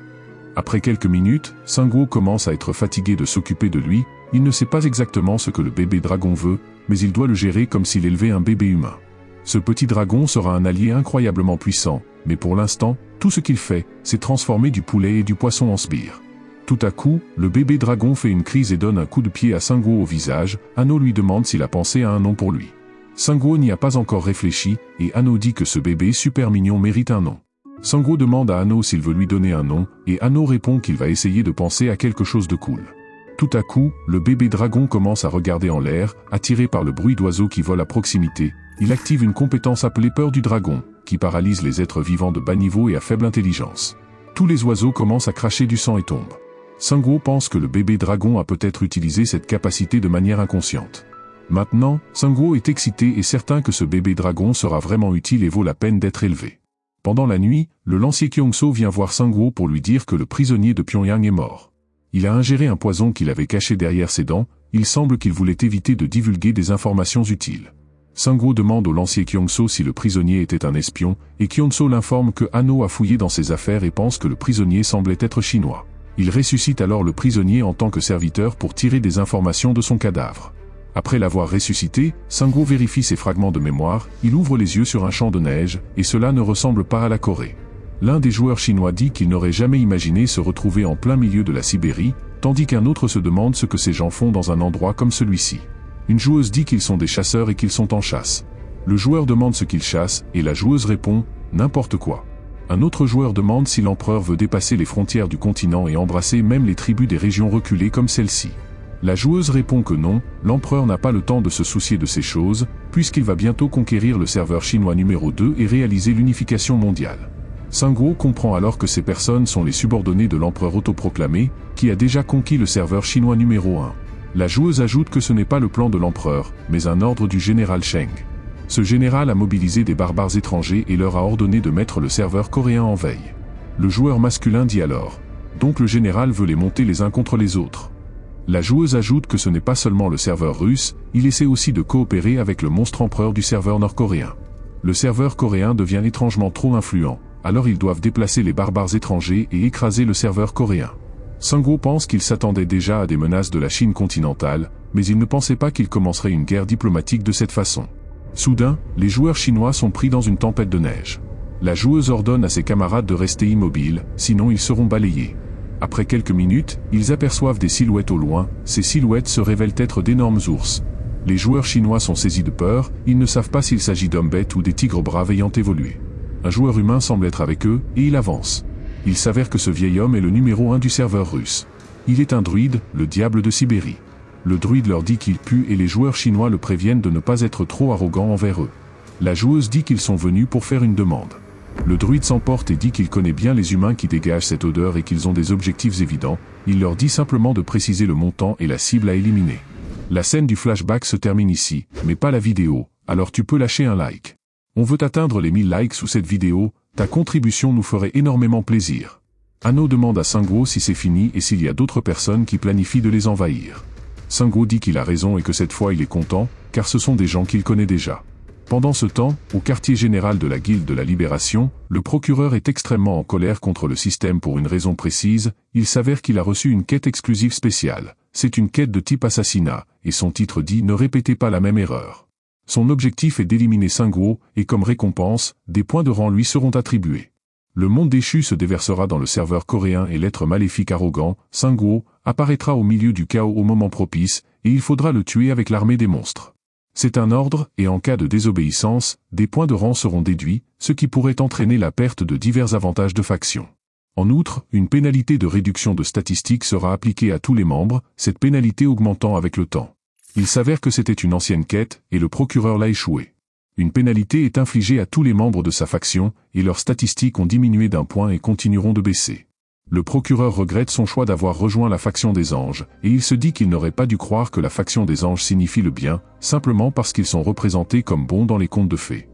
Après quelques minutes, Sungwoo commence à être fatigué de s'occuper de lui, il ne sait pas exactement ce que le bébé dragon veut, mais il doit le gérer comme s'il élevait un bébé humain. Ce petit dragon sera un allié incroyablement puissant, mais pour l'instant, tout ce qu'il fait, c'est transformer du poulet et du poisson en sbires. Tout à coup, le bébé dragon fait une crise et donne un coup de pied à Sungwoo au visage. Ano lui demande s'il a pensé à un nom pour lui. Sungwoo n'y a pas encore réfléchi, et Ano dit que ce bébé super mignon mérite un nom. Sungwoo demande à Ano s'il veut lui donner un nom, et Ano répond qu'il va essayer de penser à quelque chose de cool. Tout à coup, le bébé dragon commence à regarder en l'air, attiré par le bruit d'oiseaux qui volent à proximité. Il active une compétence appelée peur du dragon, qui paralyse les êtres vivants de bas niveau et à faible intelligence. Tous les oiseaux commencent à cracher du sang et tombent. Sungwoo pense que le bébé dragon a peut-être utilisé cette capacité de manière inconsciente. Maintenant, Sungwoo est excité et certain que ce bébé dragon sera vraiment utile et vaut la peine d'être élevé. Pendant la nuit, le lancier Kyongso vient voir Sungwoo pour lui dire que le prisonnier de Pyongyang est mort. Il a ingéré un poison qu'il avait caché derrière ses dents, il semble qu'il voulait éviter de divulguer des informations utiles. Sungwoo demande au lancier Kyongso si le prisonnier était un espion, et Kyongso l'informe que Ano a fouillé dans ses affaires et pense que le prisonnier semblait être chinois. Il ressuscite alors le prisonnier en tant que serviteur pour tirer des informations de son cadavre. Après l'avoir ressuscité, Sungwoo vérifie ses fragments de mémoire, il ouvre les yeux sur un champ de neige, et cela ne ressemble pas à la Corée. L'un des joueurs chinois dit qu'il n'aurait jamais imaginé se retrouver en plein milieu de la Sibérie, tandis qu'un autre se demande ce que ces gens font dans un endroit comme celui-ci. Une joueuse dit qu'ils sont des chasseurs et qu'ils sont en chasse. Le joueur demande ce qu'ils chassent, et la joueuse répond « n'importe quoi ». Un autre joueur demande si l'empereur veut dépasser les frontières du continent et embrasser même les tribus des régions reculées comme celle-ci. La joueuse répond que non, l'empereur n'a pas le temps de se soucier de ces choses, puisqu'il va bientôt conquérir le serveur chinois numéro 2 et réaliser l'unification mondiale. Sungwoo comprend alors que ces personnes sont les subordonnés de l'empereur autoproclamé, qui a déjà conquis le serveur chinois numéro 1. La joueuse ajoute que ce n'est pas le plan de l'empereur, mais un ordre du général Cheng. Ce général a mobilisé des barbares étrangers et leur a ordonné de mettre le serveur coréen en veille. Le joueur masculin dit alors donc le général veut les monter les uns contre les autres. La joueuse ajoute que ce n'est pas seulement le serveur russe, il essaie aussi de coopérer avec le monstre empereur du serveur nord-coréen. Le serveur coréen devient étrangement trop influent, alors ils doivent déplacer les barbares étrangers et écraser le serveur coréen. Sangwoo pense qu'il s'attendait déjà à des menaces de la Chine continentale, mais il ne pensait pas qu'il commencerait une guerre diplomatique de cette façon. Soudain, les joueurs chinois sont pris dans une tempête de neige. La joueuse ordonne à ses camarades de rester immobiles, sinon ils seront balayés. Après quelques minutes, ils aperçoivent des silhouettes au loin, ces silhouettes se révèlent être d'énormes ours. Les joueurs chinois sont saisis de peur, ils ne savent pas s'il s'agit d'hommes bêtes ou des tigres braves ayant évolué. Un joueur humain semble être avec eux, et il avance. Il s'avère que ce vieil homme est le numéro 1 du serveur russe. Il est un druide, le diable de Sibérie. Le druide leur dit qu'il pue et les joueurs chinois le préviennent de ne pas être trop arrogants envers eux. La joueuse dit qu'ils sont venus pour faire une demande. Le druide s'emporte et dit qu'il connaît bien les humains qui dégagent cette odeur et qu'ils ont des objectifs évidents. Il leur dit simplement de préciser le montant et la cible à éliminer. La scène du flashback se termine ici, mais pas la vidéo, alors tu peux lâcher un like. On veut atteindre les 1000 likes sous cette vidéo, ta contribution nous ferait énormément plaisir. Anno demande à Sangwoo si c'est fini et s'il y a d'autres personnes qui planifient de les envahir. Sangwoo dit qu'il a raison et que cette fois il est content, car ce sont des gens qu'il connaît déjà. Pendant ce temps, au quartier général de la Guilde de la Libération, le procureur est extrêmement en colère contre le système pour une raison précise, il s'avère qu'il a reçu une quête exclusive spéciale. C'est une quête de type assassinat, et son titre dit « Ne répétez pas la même erreur ». Son objectif est d'éliminer Sangwoo, et comme récompense, des points de rang lui seront attribués. Le monde déchu se déversera dans le serveur coréen et l'être maléfique arrogant, Sangwoo, apparaîtra au milieu du chaos au moment propice, et il faudra le tuer avec l'armée des monstres. C'est un ordre, et en cas de désobéissance, des points de rang seront déduits, ce qui pourrait entraîner la perte de divers avantages de faction. En outre, une pénalité de réduction de statistiques sera appliquée à tous les membres, cette pénalité augmentant avec le temps. Il s'avère que c'était une ancienne quête, et le procureur l'a échoué. Une pénalité est infligée à tous les membres de sa faction, et leurs statistiques ont diminué d'un point et continueront de baisser. Le procureur regrette son choix d'avoir rejoint la faction des anges, et il se dit qu'il n'aurait pas dû croire que la faction des anges signifie le bien, simplement parce qu'ils sont représentés comme bons dans les contes de fées.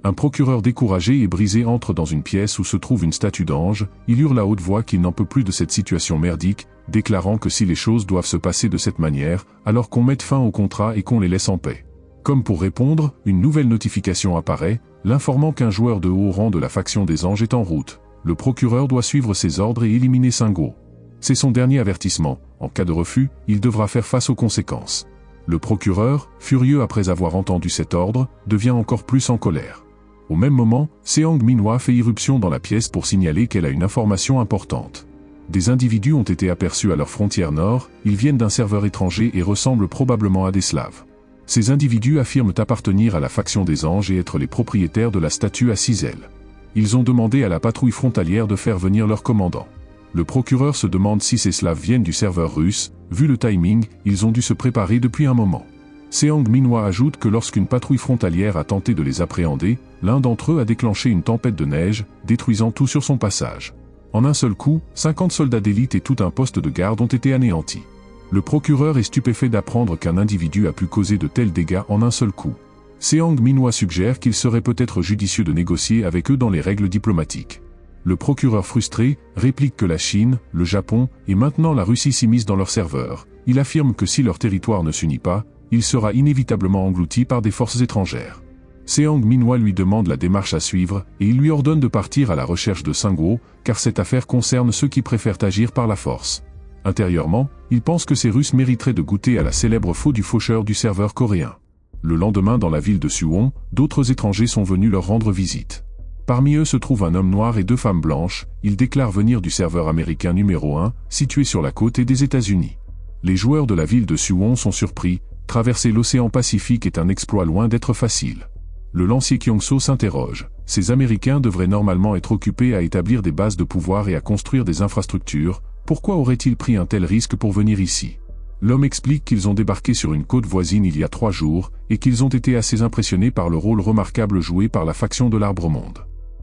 Un procureur découragé et brisé entre dans une pièce où se trouve une statue d'ange, il hurle à haute voix qu'il n'en peut plus de cette situation merdique, déclarant que si les choses doivent se passer de cette manière, alors qu'on mette fin au contrat et qu'on les laisse en paix. Comme pour répondre, une nouvelle notification apparaît, l'informant qu'un joueur de haut rang de la faction des anges est en route. Le procureur doit suivre ses ordres et éliminer Sangwoo. C'est son dernier avertissement, en cas de refus, il devra faire face aux conséquences. Le procureur, furieux après avoir entendu cet ordre, devient encore plus en colère. Au même moment, Seong Minhwa fait irruption dans la pièce pour signaler qu'elle a une information importante. Des individus ont été aperçus à leur frontière nord, ils viennent d'un serveur étranger et ressemblent probablement à des Slaves. Ces individus affirment appartenir à la faction des anges et être les propriétaires de la statue à 6 ailes. Ils ont demandé à la patrouille frontalière de faire venir leur commandant. Le procureur se demande si ces Slaves viennent du serveur russe, vu le timing, ils ont dû se préparer depuis un moment. Seong Minhwa ajoute que lorsqu'une patrouille frontalière a tenté de les appréhender, l'un d'entre eux a déclenché une tempête de neige, détruisant tout sur son passage. En un seul coup, 50 soldats d'élite et tout un poste de garde ont été anéantis. Le procureur est stupéfait d'apprendre qu'un individu a pu causer de tels dégâts en un seul coup. Seong Minhwa suggère qu'il serait peut-être judicieux de négocier avec eux dans les règles diplomatiques. Le procureur frustré réplique que la Chine, le Japon et maintenant la Russie s'immiscent dans leur serveur. Il affirme que si leur territoire ne s'unit pas, il sera inévitablement englouti par des forces étrangères. Seong Minhwa lui demande la démarche à suivre et il lui ordonne de partir à la recherche de Sangwoo, car cette affaire concerne ceux qui préfèrent agir par la force. Intérieurement, il pense que ces Russes mériteraient de goûter à la célèbre faux du faucheur du serveur coréen. Le lendemain dans la ville de Suwon, d'autres étrangers sont venus leur rendre visite. Parmi eux se trouve un homme noir et 2 femmes blanches, ils déclarent venir du serveur américain numéro 1, situé sur la côte des États-Unis. Les joueurs de la ville de Suwon sont surpris, traverser l'océan Pacifique est un exploit loin d'être facile. Le lancier Kyongso s'interroge, ces Américains devraient normalement être occupés à établir des bases de pouvoir et à construire des infrastructures, pourquoi auraient-ils pris un tel risque pour venir ici? L'homme explique qu'ils ont débarqué sur une côte voisine il y a 3 jours, et qu'ils ont été assez impressionnés par le rôle remarquable joué par la faction de l'Arbre-Monde.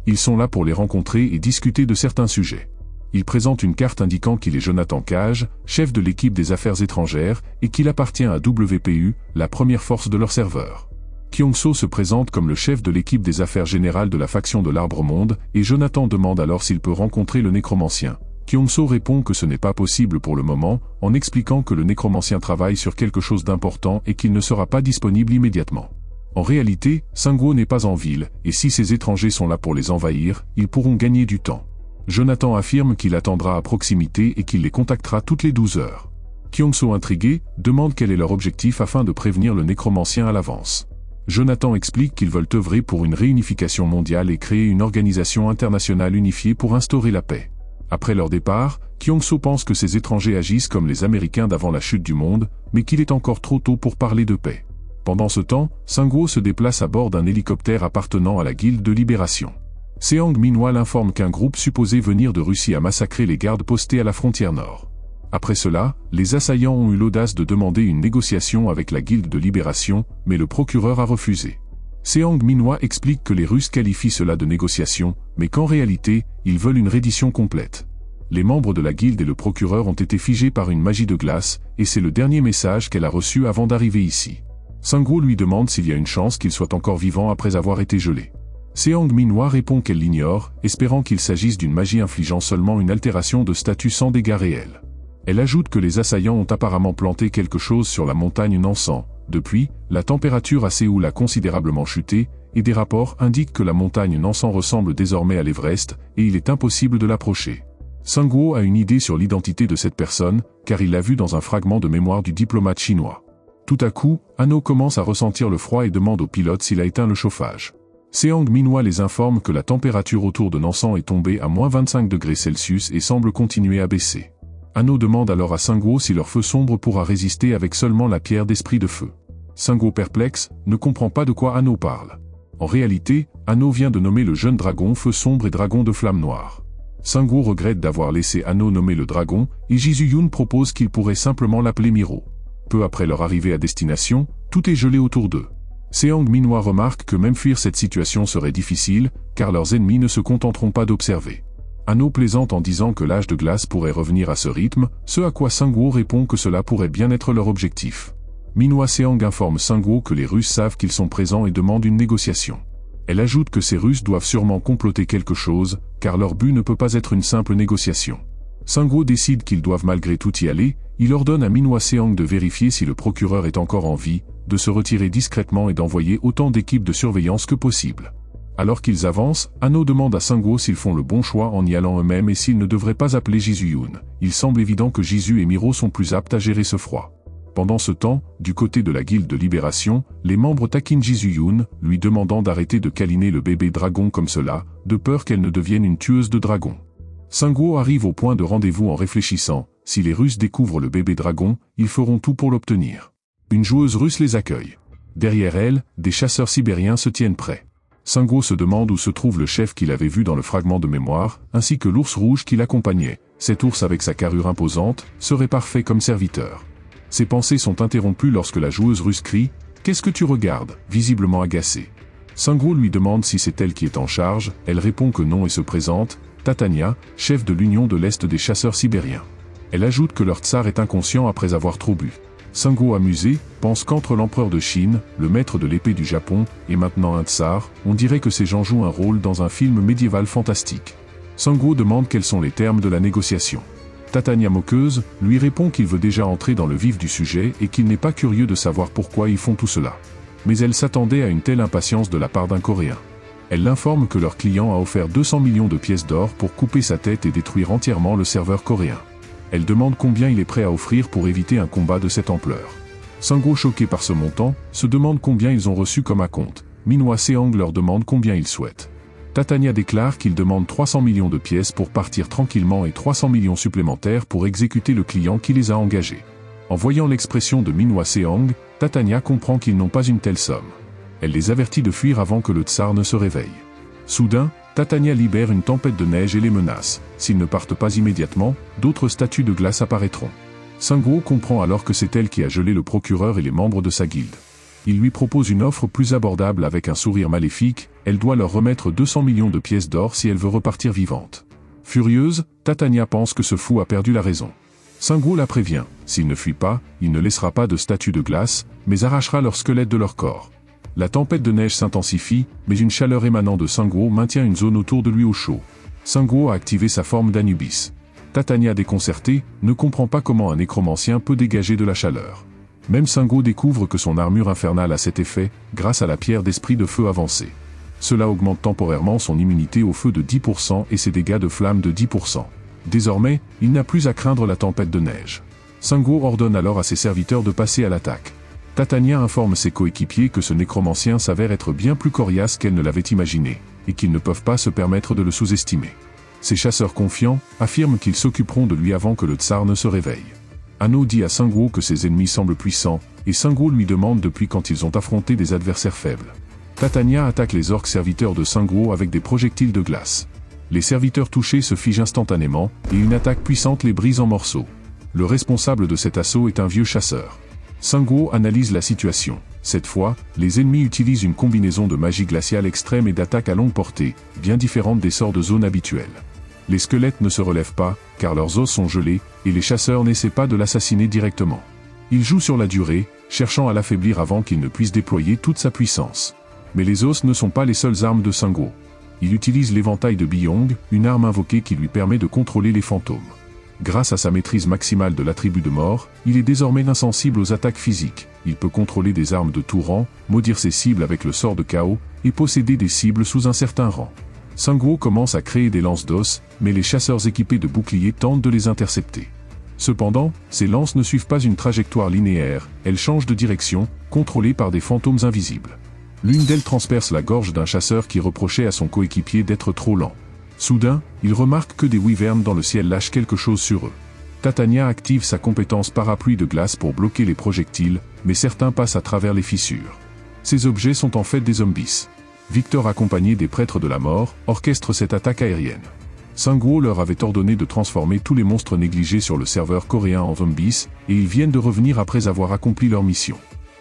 Ils sont là pour les rencontrer et discuter de certains sujets. Il présente une carte indiquant qu'il est Jonathan Cage, chef de l'équipe des affaires étrangères, et qu'il appartient à WPU, la première force de leur serveur. Kyongso se présente comme le chef de l'équipe des affaires générales de la faction de l'Arbre-Monde, et Jonathan demande alors s'il peut rencontrer le nécromancien. Kyongso répond que ce n'est pas possible pour le moment, en expliquant que le nécromancien travaille sur quelque chose d'important et qu'il ne sera pas disponible immédiatement. En réalité, Sangwoo n'est pas en ville, et si ces étrangers sont là pour les envahir, ils pourront gagner du temps. Jonathan affirme qu'il attendra à proximité et qu'il les contactera toutes les 12 heures. Kyongso, intrigué, demande quel est leur objectif afin de prévenir le nécromancien à l'avance. Jonathan explique qu'ils veulent œuvrer pour une réunification mondiale et créer une organisation internationale unifiée pour instaurer la paix. Après leur départ, Kyongso pense que ces étrangers agissent comme les Américains d'avant la chute du monde, mais qu'il est encore trop tôt pour parler de paix. Pendant ce temps, Sangwoo se déplace à bord d'un hélicoptère appartenant à la Guilde de Libération. Seong Minhwa l'informe qu'un groupe supposé venir de Russie a massacré les gardes postés à la frontière nord. Après cela, les assaillants ont eu l'audace de demander une négociation avec la Guilde de Libération, mais le procureur a refusé. Seong Minhwa explique que les Russes qualifient cela de négociation, mais qu'en réalité, ils veulent une reddition complète. Les membres de la Guilde et le procureur ont été figés par une magie de glace, et c'est le dernier message qu'elle a reçu avant d'arriver ici. Sangwoo lui demande s'il y a une chance qu'il soit encore vivant après avoir été gelé. Seong Minhwa répond qu'elle l'ignore, espérant qu'il s'agisse d'une magie infligeant seulement une altération de statut sans dégâts réels. Elle ajoute que les assaillants ont apparemment planté quelque chose sur la montagne Nansan. Depuis, la température à Séoul a considérablement chuté, et des rapports indiquent que la montagne Nansan ressemble désormais à l'Everest, et il est impossible de l'approcher. Sangwoo a une idée sur l'identité de cette personne, car il l'a vue dans un fragment de mémoire du diplomate chinois. Tout à coup, Ano commence à ressentir le froid et demande au pilote s'il a éteint le chauffage. Seong Minhwa les informe que la température autour de Nansan est tombée à -25°C et semble continuer à baisser. Ano demande alors à Sangwoo si leur feu sombre pourra résister avec seulement la pierre d'esprit de feu. Sangwoo, perplexe, ne comprend pas de quoi Ano parle. En réalité, Ano vient de nommer le jeune dragon feu sombre et dragon de flamme noire. Sangwoo regrette d'avoir laissé Ano nommer le dragon, et Jisoo-yoon propose qu'il pourrait simplement l'appeler Miro. Peu après leur arrivée à destination, tout est gelé autour d'eux. Seong Minhwa remarque que même fuir cette situation serait difficile, car leurs ennemis ne se contenteront pas d'observer. Ano plaisante en disant que l'âge de glace pourrait revenir à ce rythme, ce à quoi Sangwoo répond que cela pourrait bien être leur objectif. Minhwa Seong informe Sangwoo que les Russes savent qu'ils sont présents et demande une négociation. Elle ajoute que ces Russes doivent sûrement comploter quelque chose, car leur but ne peut pas être une simple négociation. Sangwoo décide qu'ils doivent malgré tout y aller, il ordonne à Minhwa Seong de vérifier si le procureur est encore en vie, de se retirer discrètement et d'envoyer autant d'équipes de surveillance que possible. Alors qu'ils avancent, Ano demande à Sangwoo s'ils font le bon choix en y allant eux-mêmes et s'ils ne devraient pas appeler Jisoo-yoon. Il semble évident que Jisoo et Miro sont plus aptes à gérer ce froid. Pendant ce temps, du côté de la Guilde de Libération, les membres taquinent Jisoo-yoon, lui demandant d'arrêter de câliner le bébé dragon comme cela, de peur qu'elle ne devienne une tueuse de dragons. Sangwoo arrive au point de rendez-vous en réfléchissant, si les Russes découvrent le bébé dragon, ils feront tout pour l'obtenir. Une joueuse russe les accueille. Derrière elle, des chasseurs sibériens se tiennent prêts. Sangwoo se demande où se trouve le chef qu'il avait vu dans le fragment de mémoire, ainsi que l'ours rouge qui l'accompagnait. Cet ours avec sa carrure imposante, serait parfait comme serviteur. Ses pensées sont interrompues lorsque la joueuse russe crie « Qu'est-ce que tu regardes ?» visiblement agacée. Sangwoo lui demande si c'est elle qui est en charge, elle répond que non et se présente, Tatania, chef de l'Union de l'Est des chasseurs sibériens. Elle ajoute que leur tsar est inconscient après avoir trop bu. Sangwoo, amusé, pense qu'entre l'empereur de Chine, le maître de l'épée du Japon, et maintenant un tsar, on dirait que ces gens jouent un rôle dans un film médiéval fantastique. Sangwoo demande quels sont les termes de la négociation. Tatania, moqueuse, lui répond qu'il veut déjà entrer dans le vif du sujet et qu'il n'est pas curieux de savoir pourquoi ils font tout cela. Mais elle s'attendait à une telle impatience de la part d'un Coréen. Elle l'informe que leur client a offert 200 millions de pièces d'or pour couper sa tête et détruire entièrement le serveur coréen. Elle demande combien il est prêt à offrir pour éviter un combat de cette ampleur. Sangwoo, choqué par ce montant, se demande combien ils ont reçu comme acompte. Minhwa Seong leur demande combien ils souhaitent. Tatania déclare qu'il demande 300 millions de pièces pour partir tranquillement et 300 millions supplémentaires pour exécuter le client qui les a engagés. En voyant l'expression de Minhwa Seong, Tatania comprend qu'ils n'ont pas une telle somme. Elle les avertit de fuir avant que le tsar ne se réveille. Soudain, Tatania libère une tempête de neige et les menace. S'ils ne partent pas immédiatement, d'autres statues de glace apparaîtront. Sangwoo comprend alors que c'est elle qui a gelé le procureur et les membres de sa guilde. Il lui propose une offre plus abordable avec un sourire maléfique, elle doit leur remettre 200 millions de pièces d'or si elle veut repartir vivante. Furieuse, Tatania pense que ce fou a perdu la raison. Sangwoo la prévient, s'il ne fuit pas, il ne laissera pas de statues de glace, mais arrachera leur squelette de leur corps. La tempête de neige s'intensifie, mais une chaleur émanant de Sangwoo maintient une zone autour de lui au chaud. Sangwoo a activé sa forme d'Anubis. Tatania, déconcertée, ne comprend pas comment un nécromancien peut dégager de la chaleur. Même Singo découvre que son armure infernale a cet effet, grâce à la pierre d'esprit de feu avancée. Cela augmente temporairement son immunité au feu de 10% et ses dégâts de flamme de 10%. Désormais, il n'a plus à craindre la tempête de neige. Singo ordonne alors à ses serviteurs de passer à l'attaque. Tatania informe ses coéquipiers que ce nécromancien s'avère être bien plus coriace qu'elle ne l'avait imaginé, et qu'ils ne peuvent pas se permettre de le sous-estimer. Ses chasseurs confiants affirment qu'ils s'occuperont de lui avant que le tsar ne se réveille. Hanno dit à Singo que ses ennemis semblent puissants, et Singo lui demande depuis quand ils ont affronté des adversaires faibles. Tatania attaque les orques serviteurs de Singo avec des projectiles de glace. Les serviteurs touchés se figent instantanément, et une attaque puissante les brise en morceaux. Le responsable de cet assaut est un vieux chasseur. Singo analyse la situation. Cette fois, les ennemis utilisent une combinaison de magie glaciale extrême et d'attaque à longue portée, bien différente des sorts de zone habituels. Les squelettes ne se relèvent pas, car leurs os sont gelés, et les chasseurs n'essaient pas de l'assassiner directement. Ils jouent sur la durée, cherchant à l'affaiblir avant qu'il ne puisse déployer toute sa puissance. Mais les os ne sont pas les seules armes de Singo. Il utilise l'éventail de Biyong, une arme invoquée qui lui permet de contrôler les fantômes. Grâce à sa maîtrise maximale de l'attribut de mort, il est désormais insensible aux attaques physiques. Il peut contrôler des armes de tout rang, maudire ses cibles avec le sort de chaos, et posséder des cibles sous un certain rang. Singo commence à créer des lances d'os, mais les chasseurs équipés de boucliers tentent de les intercepter. Cependant, ces lances ne suivent pas une trajectoire linéaire, elles changent de direction, contrôlées par des fantômes invisibles. L'une d'elles transperce la gorge d'un chasseur qui reprochait à son coéquipier d'être trop lent. Soudain, il remarque que des wyverns dans le ciel lâchent quelque chose sur eux. Tatania active sa compétence parapluie de glace pour bloquer les projectiles, mais certains passent à travers les fissures. Ces objets sont en fait des zombies. Victor, accompagné des prêtres de la mort, orchestre cette attaque aérienne. Singo leur avait ordonné de transformer tous les monstres négligés sur le serveur coréen en zombies, et ils viennent de revenir après avoir accompli leur mission.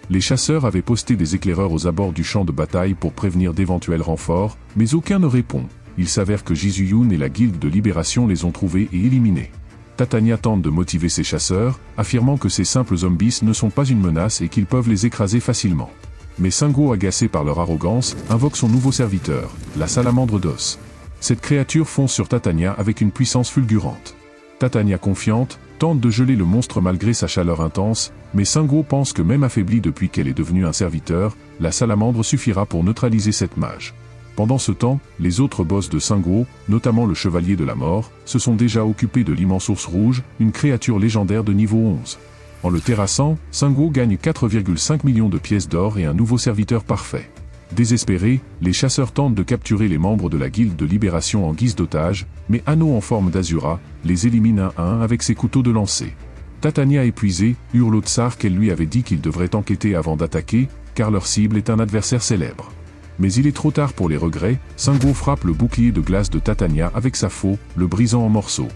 Les chasseurs avaient posté des éclaireurs aux abords du champ de bataille pour prévenir d'éventuels renforts, mais aucun ne répond. Il s'avère que Jisuyun et la guilde de libération les ont trouvés et éliminés. Tatania tente de motiver ses chasseurs, affirmant que ces simples zombies ne sont pas une menace et qu'ils peuvent les écraser facilement. Mais Singo, agacé par leur arrogance, invoque son nouveau serviteur, la salamandre d'os. Cette créature fonce sur Tatania avec une puissance fulgurante. Tatania, confiante, tente de geler le monstre malgré sa chaleur intense, mais Singo pense que même affaiblie depuis qu'elle est devenue un serviteur, la salamandre suffira pour neutraliser cette mage. Pendant ce temps, les autres boss de Singo, notamment le chevalier de la mort, se sont déjà occupés de l'immense ours rouge, une créature légendaire de niveau 11. En le terrassant, Singo gagne 4,5 millions de pièces d'or et un nouveau serviteur parfait. Désespérés, les chasseurs tentent de capturer les membres de la guilde de libération en guise d'otages, mais Hanno, en forme d'Azura, les élimine un à un avec ses couteaux de lancer. Tatania, épuisée, hurle au tsar qu'elle lui avait dit qu'il devrait enquêter avant d'attaquer, car leur cible est un adversaire célèbre. Mais il est trop tard pour les regrets, Singo frappe le bouclier de glace de Tatania avec sa faux, le brisant en morceaux.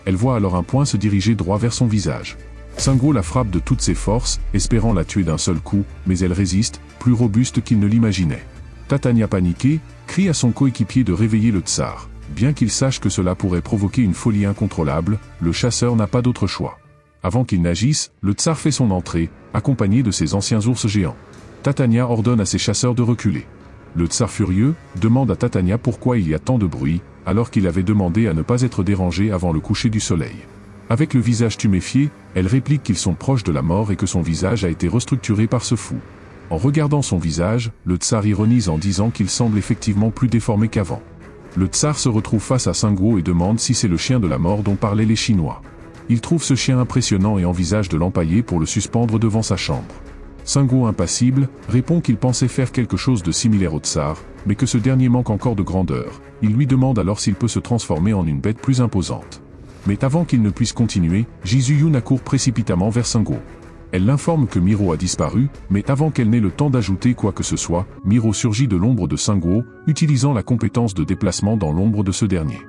Elle voit alors un poing se diriger droit vers son visage. Singo la frappe de toutes ses forces, espérant la tuer d'un seul coup, mais elle résiste, plus robuste qu'il ne l'imaginait. Tatania, paniquée, crie à son coéquipier de réveiller le tsar. Bien qu'il sache que cela pourrait provoquer une folie incontrôlable, le chasseur n'a pas d'autre choix. Avant qu'il n'agisse, le tsar fait son entrée, accompagné de ses anciens ours géants. Tatania ordonne à ses chasseurs de reculer. Le tsar, furieux, demande à Tatania pourquoi il y a tant de bruit, alors qu'il avait demandé à ne pas être dérangé avant le coucher du soleil. Avec le visage tuméfié, elle réplique qu'ils sont proches de la mort et que son visage a été restructuré par ce fou. En regardant son visage, le tsar ironise en disant qu'il semble effectivement plus déformé qu'avant. Le tsar se retrouve face à Singo et demande si c'est le chien de la mort dont parlaient les Chinois. Il trouve ce chien impressionnant et envisage de l'empailler pour le suspendre devant sa chambre. Singo, impassible, répond qu'il pensait faire quelque chose de similaire au tsar, mais que ce dernier manque encore de grandeur. Il lui demande alors s'il peut se transformer en une bête plus imposante. Mais avant qu'il ne puisse continuer, Jisuyun accourt précipitamment vers Singo. Elle l'informe que Miro a disparu, mais avant qu'elle n'ait le temps d'ajouter quoi que ce soit, Miro surgit de l'ombre de Singo, utilisant la compétence de déplacement dans l'ombre de ce dernier.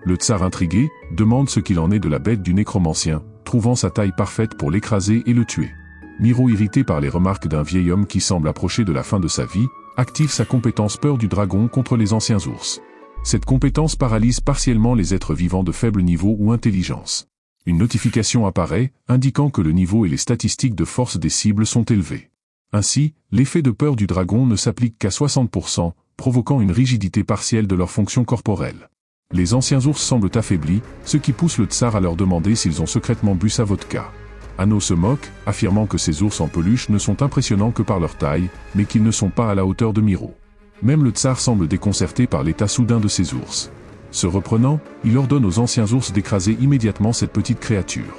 Le tsar, intrigué, demande ce qu'il en est de la bête du nécromancien, trouvant sa taille parfaite pour l'écraser et le tuer. Miro, irrité par les remarques d'un vieil homme qui semble approcher de la fin de sa vie, active sa compétence peur du dragon contre les anciens ours. Cette compétence paralyse partiellement les êtres vivants de faible niveau ou intelligence. Une notification apparaît, indiquant que le niveau et les statistiques de force des cibles sont élevés. Ainsi, l'effet de peur du dragon ne s'applique qu'à 60%, provoquant une rigidité partielle de leur fonction corporelle. Les anciens ours semblent affaiblis, ce qui pousse le tsar à leur demander s'ils ont secrètement bu sa vodka. Anno se moque, affirmant que ces ours en peluche ne sont impressionnants que par leur taille, mais qu'ils ne sont pas à la hauteur de Miro. Même le tsar semble déconcerté par l'état soudain de ces ours. Se reprenant, il ordonne aux anciens ours d'écraser immédiatement cette petite créature.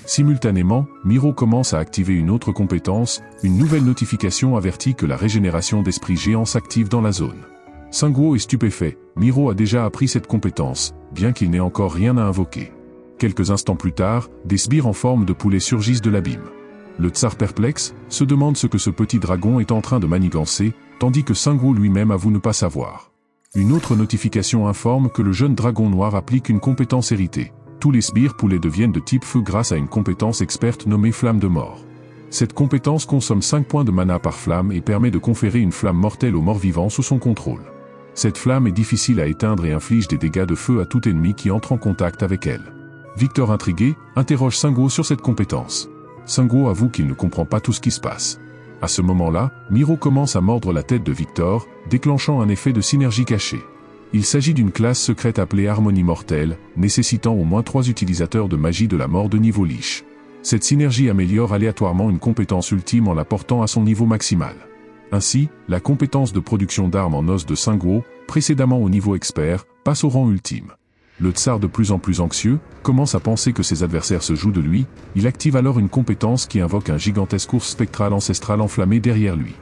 Simultanément, Miro commence à activer une autre compétence, une nouvelle notification avertit que la régénération d'esprits géants s'active dans la zone. Sanguo est stupéfait, Miro a déjà appris cette compétence, bien qu'il n'ait encore rien à invoquer. Quelques instants plus tard, des sbires en forme de poulet surgissent de l'abîme. Le tsar perplexe, se demande ce que ce petit dragon est en train de manigancer, tandis que Sanguo lui-même avoue ne pas savoir. Une autre notification informe que le jeune dragon noir applique une compétence héritée. Tous les sbires poulets deviennent de type feu grâce à une compétence experte nommée Flamme de mort. Cette compétence consomme 5 points de mana par flamme et permet de conférer une flamme mortelle aux morts-vivants sous son contrôle. Cette flamme est difficile à éteindre et inflige des dégâts de feu à tout ennemi qui entre en contact avec elle. Victor intrigué, interroge Sanguo sur cette compétence. Sanguo avoue qu'il ne comprend pas tout ce qui se passe. À ce moment-là, Miro commence à mordre la tête de Victor, déclenchant un effet de synergie cachée. Il s'agit d'une classe secrète appelée Harmonie Mortelle, nécessitant au moins 3 utilisateurs de magie de la mort de niveau liche. Cette synergie améliore aléatoirement une compétence ultime en la portant à son niveau maximal. Ainsi, la compétence de production d'armes en os de Sanguo, précédemment au niveau expert, passe au rang ultime. Le tsar, de plus en plus anxieux, commence à penser que ses adversaires se jouent de lui, il active alors une compétence qui invoque un gigantesque ours spectral ancestral enflammé derrière lui.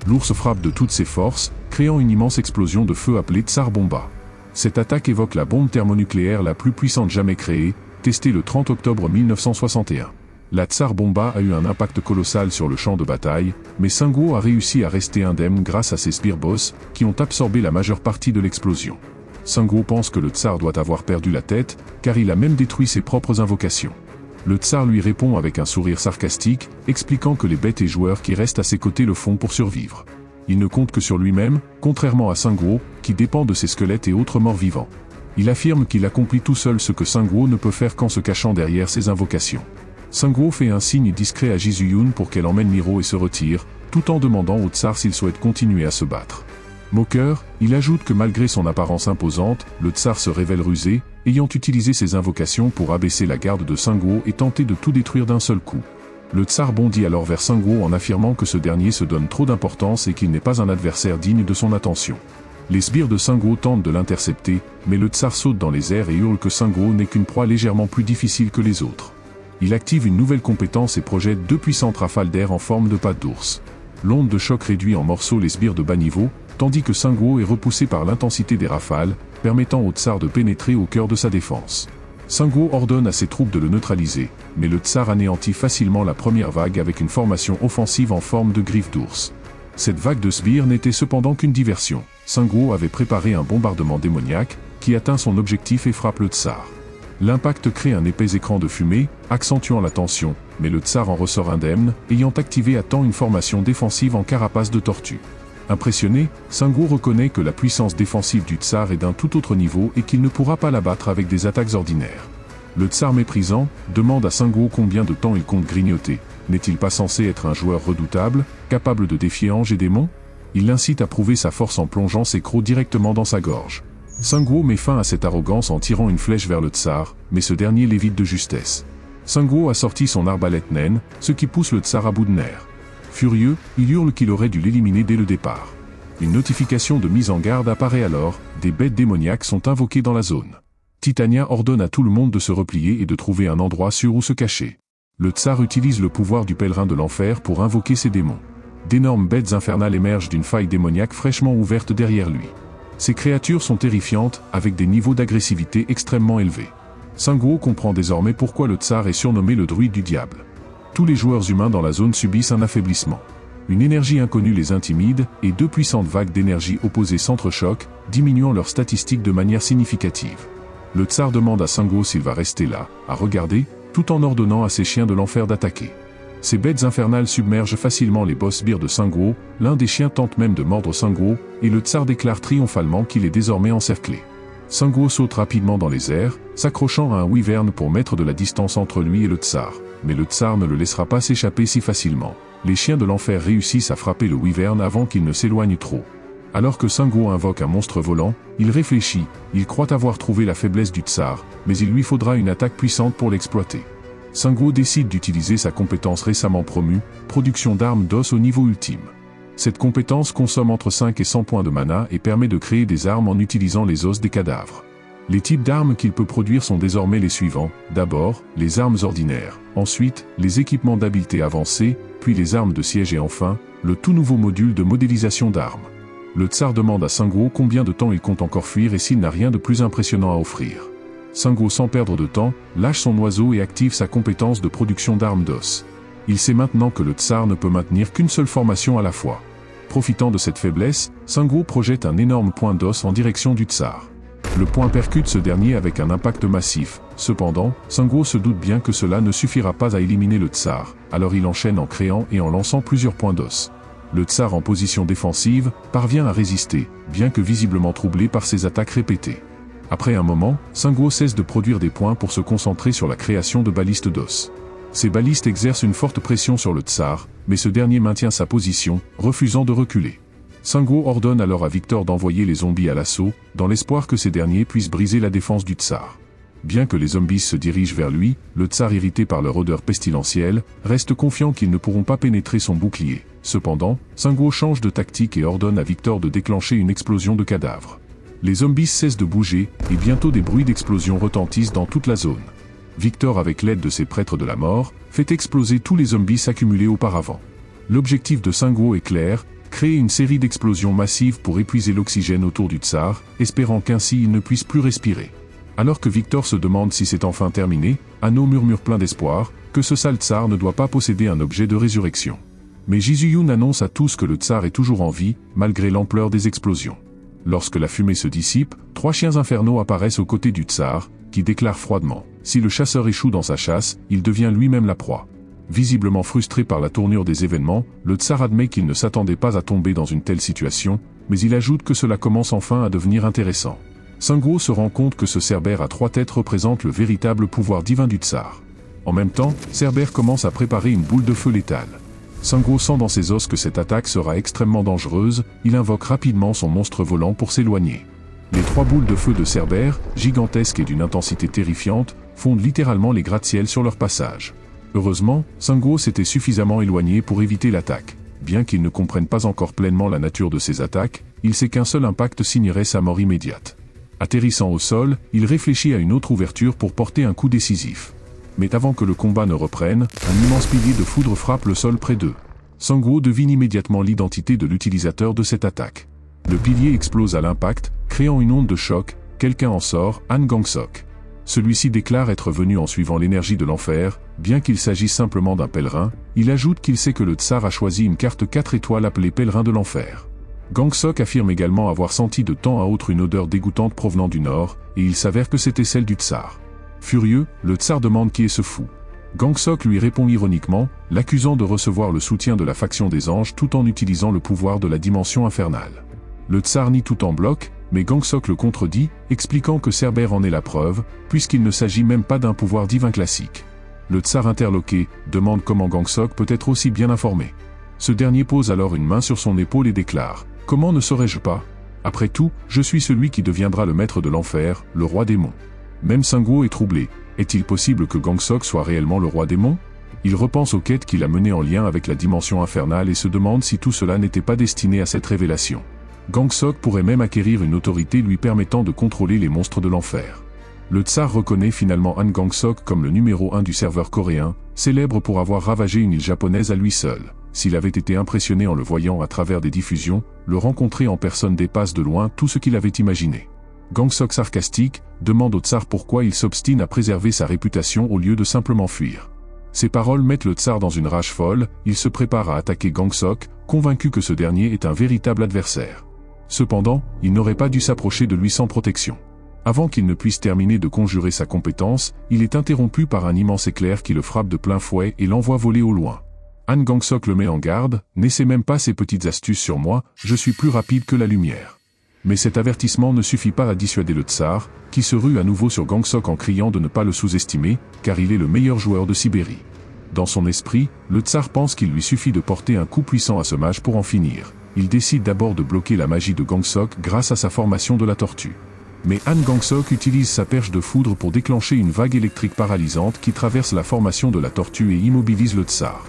L'ours frappe de toutes ses forces, créant une immense explosion de feu appelée Tsar Bomba. Cette attaque évoque la bombe thermonucléaire la plus puissante jamais créée, testée le 30 octobre 1961. La Tsar Bomba a eu un impact colossal sur le champ de bataille, mais Sanguo a réussi à rester indemne grâce à ses Spear Boss, qui ont absorbé la majeure partie de l'explosion. Sanguo pense que le tsar doit avoir perdu la tête, car il a même détruit ses propres invocations. Le tsar lui répond avec un sourire sarcastique, expliquant que les bêtes et joueurs qui restent à ses côtés le font pour survivre. Il ne compte que sur lui-même, contrairement à Sanguo, qui dépend de ses squelettes et autres morts vivants. Il affirme qu'il accomplit tout seul ce que Sanguo ne peut faire qu'en se cachant derrière ses invocations. Sanguo fait un signe discret à Jizuyun pour qu'elle emmène Miro et se retire, tout en demandant au tsar s'il souhaite continuer à se battre. Moqueur, il ajoute que malgré son apparence imposante, le tsar se révèle rusé, ayant utilisé ses invocations pour abaisser la garde de Sanguo et tenter de tout détruire d'un seul coup. Le tsar bondit alors vers Sanguo en affirmant que ce dernier se donne trop d'importance et qu'il n'est pas un adversaire digne de son attention. Les sbires de Sanguo tentent de l'intercepter, mais le tsar saute dans les airs et hurle que Sanguo n'est qu'une proie légèrement plus difficile que les autres. Il active une nouvelle compétence et projette 2 puissantes rafales d'air en forme de pattes d'ours. L'onde de choc réduit en morceaux les sbires de bas niveau, tandis que Sanguo est repoussé par l'intensité des rafales, permettant au tsar de pénétrer au cœur de sa défense. Sanguo ordonne à ses troupes de le neutraliser, mais le tsar anéantit facilement la première vague avec une formation offensive en forme de griffe d'ours. Cette vague de sbires n'était cependant qu'une diversion. Sanguo avait préparé un bombardement démoniaque, qui atteint son objectif et frappe le tsar. L'impact crée un épais écran de fumée, accentuant la tension, mais le tsar en ressort indemne, ayant activé à temps une formation défensive en carapace de tortue. Impressionné, Sanguo reconnaît que la puissance défensive du tsar est d'un tout autre niveau et qu'il ne pourra pas la battre avec des attaques ordinaires. Le tsar méprisant, demande à Sanguo combien de temps il compte grignoter. N'est-il pas censé être un joueur redoutable, capable de défier anges et démons? Il l'incite à prouver sa force en plongeant ses crocs directement dans sa gorge. Sanguo met fin à cette arrogance en tirant une flèche vers le tsar, mais ce dernier l'évite de justesse. Sanguo a sorti son arbalète naine, ce qui pousse le tsar à bout de nerfs. Furieux, il hurle qu'il aurait dû l'éliminer dès le départ. Une notification de mise en garde apparaît alors, des bêtes démoniaques sont invoquées dans la zone. Titania ordonne à tout le monde de se replier et de trouver un endroit sûr où se cacher. Le tsar utilise le pouvoir du pèlerin de l'enfer pour invoquer ses démons. D'énormes bêtes infernales émergent d'une faille démoniaque fraîchement ouverte derrière lui. Ces créatures sont terrifiantes, avec des niveaux d'agressivité extrêmement élevés. Sanguo comprend désormais pourquoi le tsar est surnommé le druide du diable. Tous les joueurs humains dans la zone subissent un affaiblissement. Une énergie inconnue les intimide, et 2 puissantes vagues d'énergie opposées s'entrechoquent, diminuant leurs statistiques de manière significative. Le tsar demande à Sanguo s'il va rester là, à regarder, tout en ordonnant à ses chiens de l'enfer d'attaquer. Ces bêtes infernales submergent facilement les boss sbires de Sanguo, l'un des chiens tente même de mordre Sanguo, et le tsar déclare triomphalement qu'il est désormais encerclé. Sanguo saute rapidement dans les airs, s'accrochant à un wyvern pour mettre de la distance entre lui et le tsar. Mais le tsar ne le laissera pas s'échapper si facilement. Les chiens de l'enfer réussissent à frapper le wyvern avant qu'il ne s'éloigne trop. Alors que Sunguo invoque un monstre volant, il réfléchit, il croit avoir trouvé la faiblesse du tsar, mais il lui faudra une attaque puissante pour l'exploiter. Sunguo décide d'utiliser sa compétence récemment promue, production d'armes d'os au niveau ultime. Cette compétence consomme entre 5 et 100 points de mana et permet de créer des armes en utilisant les os des cadavres. Les types d'armes qu'il peut produire sont désormais les suivants, d'abord, les armes ordinaires, ensuite, les équipements d'habileté avancés, puis les armes de siège et enfin, le tout nouveau module de modélisation d'armes. Le tsar demande à Sunguo combien de temps il compte encore fuir et s'il n'a rien de plus impressionnant à offrir. Sunguo, sans perdre de temps, lâche son oiseau et active sa compétence de production d'armes d'os. Il sait maintenant que le tsar ne peut maintenir qu'une seule formation à la fois. Profitant de cette faiblesse, Sunguo projette un énorme point d'os en direction du tsar. Le point percute ce dernier avec un impact massif. Cependant, Sunguo se doute bien que cela ne suffira pas à éliminer le tsar, alors il enchaîne en créant et en lançant plusieurs points d'os. Le tsar en position défensive parvient à résister, bien que visiblement troublé par ses attaques répétées. Après un moment, Sunguo cesse de produire des points pour se concentrer sur la création de balistes d'os. Ces balistes exercent une forte pression sur le tsar, mais ce dernier maintient sa position, refusant de reculer. Sunguo ordonne alors à Victor d'envoyer les zombies à l'assaut, dans l'espoir que ces derniers puissent briser la défense du tsar. Bien que les zombies se dirigent vers lui, le tsar, irrité par leur odeur pestilentielle, reste confiant qu'ils ne pourront pas pénétrer son bouclier. Cependant, Sunguo change de tactique et ordonne à Victor de déclencher une explosion de cadavres. Les zombies cessent de bouger, et bientôt des bruits d'explosion retentissent dans toute la zone. Victor, avec l'aide de ses prêtres de la mort, fait exploser tous les zombies s'accumuler auparavant. L'objectif de Sunguo est clair, créer une série d'explosions massives pour épuiser l'oxygène autour du tsar, espérant qu'ainsi il ne puisse plus respirer. Alors que Victor se demande si c'est enfin terminé, Hanno murmure plein d'espoir, que ce sale tsar ne doit pas posséder un objet de résurrection. Mais Jizuyun annonce à tous que le tsar est toujours en vie, malgré l'ampleur des explosions. Lorsque la fumée se dissipe, 3 chiens infernaux apparaissent aux côtés du tsar, qui déclare froidement, si le chasseur échoue dans sa chasse, il devient lui-même la proie. Visiblement frustré par la tournure des événements, le tsar admet qu'il ne s'attendait pas à tomber dans une telle situation, mais il ajoute que cela commence enfin à devenir intéressant. Sunguo se rend compte que ce Cerbère à 3 têtes représente le véritable pouvoir divin du tsar. En même temps, Cerbère commence à préparer une boule de feu létale. Sunguo sent dans ses os que cette attaque sera extrêmement dangereuse, il invoque rapidement son monstre volant pour s'éloigner. Les 3 boules de feu de Cerbère, gigantesques et d'une intensité terrifiante, fondent littéralement les gratte-ciels sur leur passage. Heureusement, Sunguo s'était suffisamment éloigné pour éviter l'attaque. Bien qu'il ne comprenne pas encore pleinement la nature de ces attaques, il sait qu'un seul impact signerait sa mort immédiate. Atterrissant au sol, il réfléchit à une autre ouverture pour porter un coup décisif. Mais avant que le combat ne reprenne, un immense pilier de foudre frappe le sol près d'eux. Sunguo devine immédiatement l'identité de l'utilisateur de cette attaque. Le pilier explose à l'impact, créant une onde de choc, quelqu'un en sort, Han Gangsok. Celui-ci déclare être venu en suivant l'énergie de l'enfer, bien qu'il s'agisse simplement d'un pèlerin, il ajoute qu'il sait que le tsar a choisi une carte 4 étoiles appelée pèlerin de l'enfer. Gangsok affirme également avoir senti de temps à autre une odeur dégoûtante provenant du nord, et il s'avère que c'était celle du tsar. Furieux, le tsar demande qui est ce fou. Gangsok lui répond ironiquement, l'accusant de recevoir le soutien de la faction des anges tout en utilisant le pouvoir de la dimension infernale. Le tsar nie tout en bloc, mais Gangsok le contredit, expliquant que Cerbère en est la preuve, puisqu'il ne s'agit même pas d'un pouvoir divin classique. Le tsar interloqué demande comment Gangsok peut être aussi bien informé. Ce dernier pose alors une main sur son épaule et déclare « Comment ne saurais-je pas ? Après tout, je suis celui qui deviendra le maître de l'enfer, le roi démon. » Même Sunguo est troublé. Est-il possible que Gangsok soit réellement le roi démon ? Il repense aux quêtes qu'il a menées en lien avec la dimension infernale et se demande si tout cela n'était pas destiné à cette révélation. Gangsok pourrait même acquérir une autorité lui permettant de contrôler les monstres de l'enfer. Le tsar reconnaît finalement Han Gangsok comme le numéro 1 du serveur coréen, célèbre pour avoir ravagé une île japonaise à lui seul. S'il avait été impressionné en le voyant à travers des diffusions, le rencontrer en personne dépasse de loin tout ce qu'il avait imaginé. Gangsok sarcastique, demande au tsar pourquoi il s'obstine à préserver sa réputation au lieu de simplement fuir. Ces paroles mettent le tsar dans une rage folle, il se prépare à attaquer Gangsok, convaincu que ce dernier est un véritable adversaire. Cependant, il n'aurait pas dû s'approcher de lui sans protection. Avant qu'il ne puisse terminer de conjurer sa compétence, il est interrompu par un immense éclair qui le frappe de plein fouet et l'envoie voler au loin. Han Gangsok le met en garde, « N'essaie même pas ces petites astuces sur moi, je suis plus rapide que la lumière. » Mais cet avertissement ne suffit pas à dissuader le tsar, qui se rue à nouveau sur Gangsok en criant de ne pas le sous-estimer, car il est le meilleur joueur de Sibérie. Dans son esprit, le tsar pense qu'il lui suffit de porter un coup puissant à ce mage pour en finir. Il décide d'abord de bloquer la magie de Gangsok grâce à sa formation de la tortue. Mais Han Gangsok utilise sa perche de foudre pour déclencher une vague électrique paralysante qui traverse la formation de la tortue et immobilise le tsar.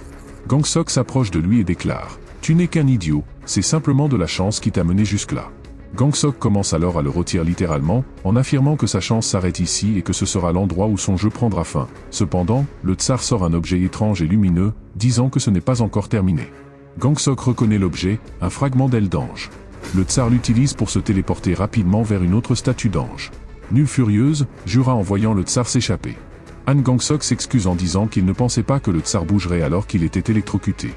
Gangsok s'approche de lui et déclare « Tu n'es qu'un idiot, c'est simplement de la chance qui t'a mené jusque-là ». Gangsok commence alors à le retirer littéralement, en affirmant que sa chance s'arrête ici et que ce sera l'endroit où son jeu prendra fin. Cependant, le tsar sort un objet étrange et lumineux, disant que ce n'est pas encore terminé. Gangsok reconnaît l'objet, un fragment d'aile d'ange. Le tsar l'utilise pour se téléporter rapidement vers une autre statue d'ange. Nul furieuse, jura en voyant le tsar s'échapper. Han Gangsok s'excuse en disant qu'il ne pensait pas que le tsar bougerait alors qu'il était électrocuté.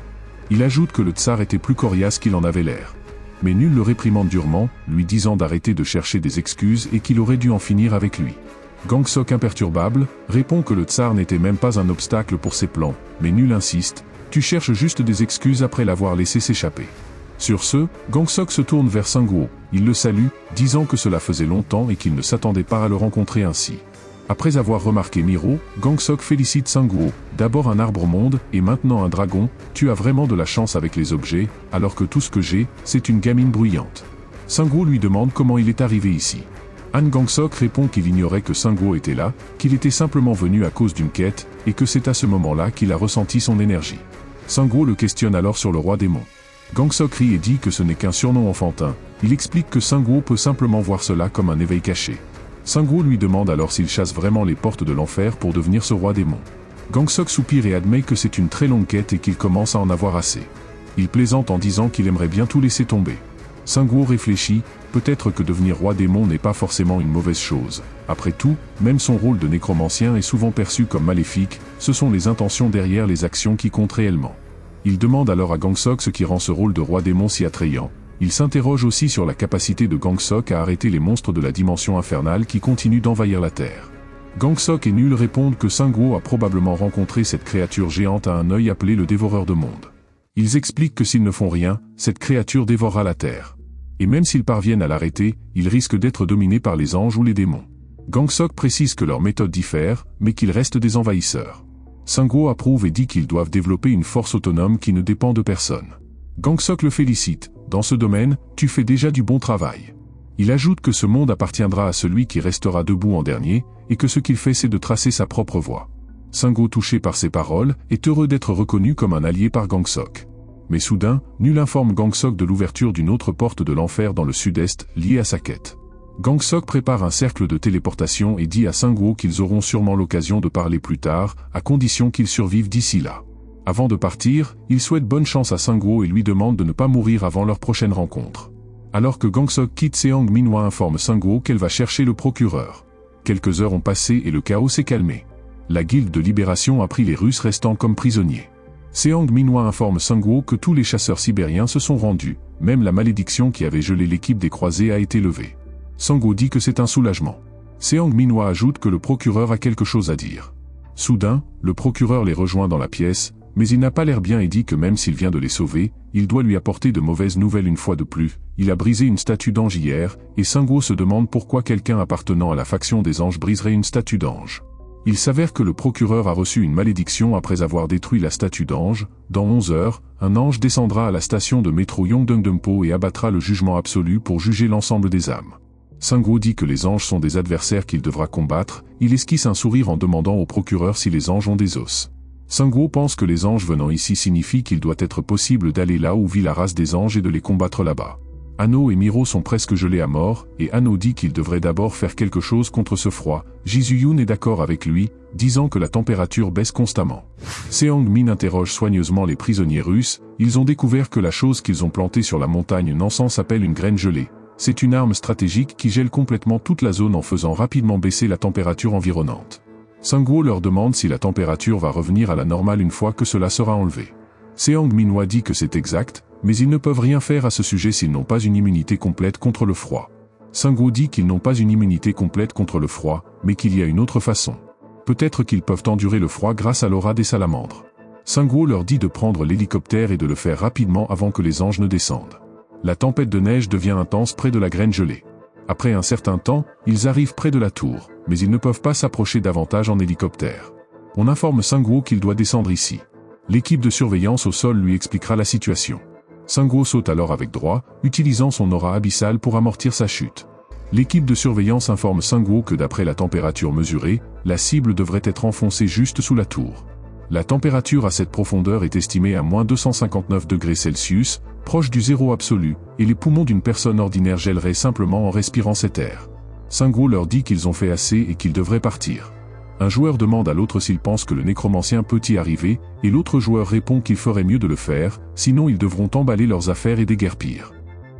Il ajoute que le tsar était plus coriace qu'il en avait l'air. Mais nul le réprimande durement, lui disant d'arrêter de chercher des excuses et qu'il aurait dû en finir avec lui. Gangsok imperturbable, répond que le tsar n'était même pas un obstacle pour ses plans, mais nul insiste, tu cherches juste des excuses après l'avoir laissé s'échapper. Sur ce, Gangsok se tourne vers Sangwoo, il le salue, disant que cela faisait longtemps et qu'il ne s'attendait pas à le rencontrer ainsi. Après avoir remarqué Miro, Gangsok félicite Sangwoo, d'abord un arbre-monde, et maintenant un dragon, tu as vraiment de la chance avec les objets, alors que tout ce que j'ai, c'est une gamine bruyante. Sangwoo lui demande comment il est arrivé ici. Han Gangsok répond qu'il ignorait que Sangwoo était là, qu'il était simplement venu à cause d'une quête, et que c'est à ce moment-là qu'il a ressenti son énergie. Sangwoo le questionne alors sur le roi démon. Gangsok rit et dit que ce n'est qu'un surnom enfantin, il explique que Sangwoo peut simplement voir cela comme un éveil caché. Sangwoo lui demande alors s'il chasse vraiment les portes de l'enfer pour devenir ce roi démon. Gangsok soupire et admet que c'est une très longue quête et qu'il commence à en avoir assez. Il plaisante en disant qu'il aimerait bien tout laisser tomber. Sangwoo réfléchit, peut-être que devenir roi démon n'est pas forcément une mauvaise chose. Après tout, même son rôle de nécromancien est souvent perçu comme maléfique, ce sont les intentions derrière les actions qui comptent réellement. Il demande alors à Gangsok ce qui rend ce rôle de roi démon si attrayant. Il s'interroge aussi sur la capacité de Gangsok à arrêter les monstres de la dimension infernale qui continuent d'envahir la Terre. Gangsok et Nul répondent que Sangwoo a probablement rencontré cette créature géante à un œil appelée le dévoreur de mondes. Ils expliquent que s'ils ne font rien, cette créature dévorera la Terre. Et même s'ils parviennent à l'arrêter, ils risquent d'être dominés par les anges ou les démons. Gangsok précise que leurs méthodes diffèrent, mais qu'ils restent des envahisseurs. Sangwoo approuve et dit qu'ils doivent développer une force autonome qui ne dépend de personne. Gangsok le félicite, dans ce domaine, tu fais déjà du bon travail. Il ajoute que ce monde appartiendra à celui qui restera debout en dernier, et que ce qu'il fait c'est de tracer sa propre voie. Sangwoo, touché par ces paroles, est heureux d'être reconnu comme un allié par Gangsok. Mais soudain, Nul informe Gangsok de l'ouverture d'une autre porte de l'enfer dans le sud-est, liée à sa quête. Gangsok prépare un cercle de téléportation et dit à Sangwoo qu'ils auront sûrement l'occasion de parler plus tard, à condition qu'ils survivent d'ici là. Avant de partir, il souhaite bonne chance à Sangwoo et lui demande de ne pas mourir avant leur prochaine rencontre. Alors que Gangsok quitte, Seong Minhwa informe Sangwoo qu'elle va chercher le procureur. Quelques heures ont passé et le chaos s'est calmé. La guilde de libération a pris les Russes restant comme prisonniers. Seong Minhwa informe Sangwoo que tous les chasseurs sibériens se sont rendus, même la malédiction qui avait gelé l'équipe des croisés a été levée. Sangwoo dit que c'est un soulagement. Seong Minhwa ajoute que le procureur a quelque chose à dire. Soudain, le procureur les rejoint dans la pièce, mais il n'a pas l'air bien et dit que même s'il vient de les sauver, il doit lui apporter de mauvaises nouvelles une fois de plus. Il a brisé une statue d'ange hier, et Sangwoo se demande pourquoi quelqu'un appartenant à la faction des anges briserait une statue d'ange. Il s'avère que le procureur a reçu une malédiction après avoir détruit la statue d'ange. Dans 11 heures, un ange descendra à la station de métro Yongdongdongpo et abattra le jugement absolu pour juger l'ensemble des âmes. Sangwoo dit que les anges sont des adversaires qu'il devra combattre, il esquisse un sourire en demandant au procureur si les anges ont des os. Sangwoo pense que les anges venant ici signifient qu'il doit être possible d'aller là où vit la race des anges et de les combattre là-bas. Ano et Miro sont presque gelés à mort, et Ano dit qu'il devrait d'abord faire quelque chose contre ce froid. Jisoo-yoon est d'accord avec lui, disant que la température baisse constamment. Seong Min interroge soigneusement les prisonniers russes, ils ont découvert que la chose qu'ils ont plantée sur la montagne Nansan s'appelle une graine gelée. C'est une arme stratégique qui gèle complètement toute la zone en faisant rapidement baisser la température environnante. Sangwoo leur demande si la température va revenir à la normale une fois que cela sera enlevé. Seong Minhwa dit que c'est exact, mais ils ne peuvent rien faire à ce sujet s'ils n'ont pas une immunité complète contre le froid. Sangwoo dit qu'ils n'ont pas une immunité complète contre le froid, mais qu'il y a une autre façon. Peut-être qu'ils peuvent endurer le froid grâce à l'aura des salamandres. Sangwoo leur dit de prendre l'hélicoptère et de le faire rapidement avant que les anges ne descendent. La tempête de neige devient intense près de la graine gelée. Après un certain temps, ils arrivent près de la tour, mais ils ne peuvent pas s'approcher davantage en hélicoptère. On informe Sangwoo qu'il doit descendre ici. L'équipe de surveillance au sol lui expliquera la situation. Sanguo saute alors avec droit, utilisant son aura abyssale pour amortir sa chute. L'équipe de surveillance informe Sanguo que d'après la température mesurée, la cible devrait être enfoncée juste sous la tour. La température à cette profondeur est estimée à moins 259 degrés Celsius, proche du zéro absolu, et les poumons d'une personne ordinaire gèleraient simplement en respirant cet air. Sanguo leur dit qu'ils ont fait assez et qu'ils devraient partir. Un joueur demande à l'autre s'il pense que le nécromancien peut y arriver, et l'autre joueur répond qu'il ferait mieux de le faire, sinon ils devront emballer leurs affaires et déguerpir.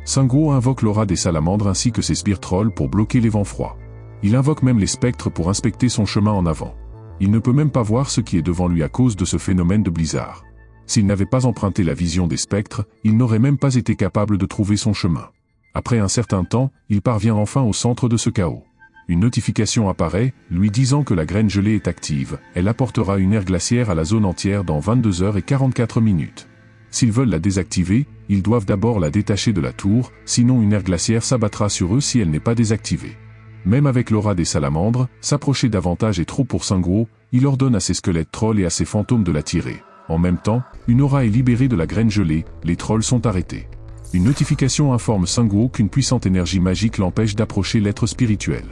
Sanguo invoque l'aura des salamandres ainsi que ses sbires trolls pour bloquer les vents froids. Il invoque même les spectres pour inspecter son chemin en avant. Il ne peut même pas voir ce qui est devant lui à cause de ce phénomène de blizzard. S'il n'avait pas emprunté la vision des spectres, il n'aurait même pas été capable de trouver son chemin. Après un certain temps, il parvient enfin au centre de ce chaos. Une notification apparaît, lui disant que la graine gelée est active. Elle apportera une ère glaciaire à la zone entière dans 22h44. S'ils veulent la désactiver, ils doivent d'abord la détacher de la tour, sinon une ère glaciaire s'abattra sur eux si elle n'est pas désactivée. Même avec l'aura des salamandres, s'approcher davantage est trop pour Sanguo, il ordonne à ses squelettes trolls et à ses fantômes de la tirer. En même temps, une aura est libérée de la graine gelée, les trolls sont arrêtés. Une notification informe Sanguo qu'une puissante énergie magique l'empêche d'approcher l'être spirituel.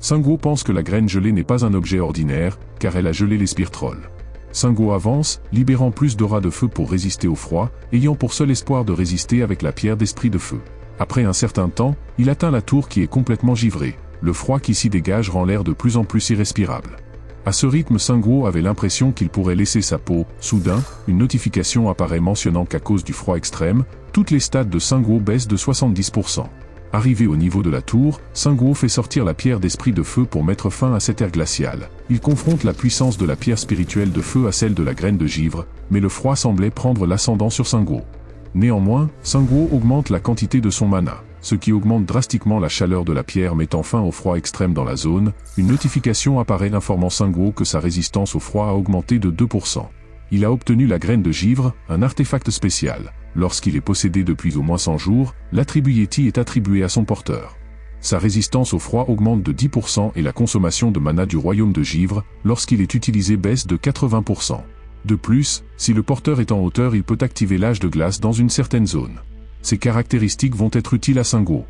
Sanguo pense que la graine gelée n'est pas un objet ordinaire, car elle a gelé les sbires trolls. Sanguo avance, libérant plus d'aura de feu pour résister au froid, ayant pour seul espoir de résister avec la pierre d'esprit de feu. Après un certain temps, il atteint la tour qui est complètement givrée. Le froid qui s'y dégage rend l'air de plus en plus irrespirable. À ce rythme, Sanguo avait l'impression qu'il pourrait laisser sa peau. Soudain, une notification apparaît mentionnant qu'à cause du froid extrême, toutes les stats de Sanguo baissent de 70%. Arrivé au niveau de la tour, Sanguo fait sortir la pierre d'esprit de feu pour mettre fin à cette ère glaciale. Il confronte la puissance de la pierre spirituelle de feu à celle de la graine de givre, mais le froid semblait prendre l'ascendant sur Sanguo. Néanmoins, Sanguo augmente la quantité de son mana, ce qui augmente drastiquement la chaleur de la pierre mettant fin au froid extrême dans la zone. Une notification apparaît informant Sanguo que sa résistance au froid a augmenté de 2%. Il a obtenu la graine de givre, un artefact spécial. Lorsqu'il est possédé depuis au moins 100 jours, l'attribut Yeti est attribué à son porteur. Sa résistance au froid augmente de 10% et la consommation de mana du royaume de givre, lorsqu'il est utilisé, baisse de 80%. De plus, si le porteur est en hauteur, il peut activer l'âge de glace dans une certaine zone. Ces caractéristiques vont être utiles à Sanguo.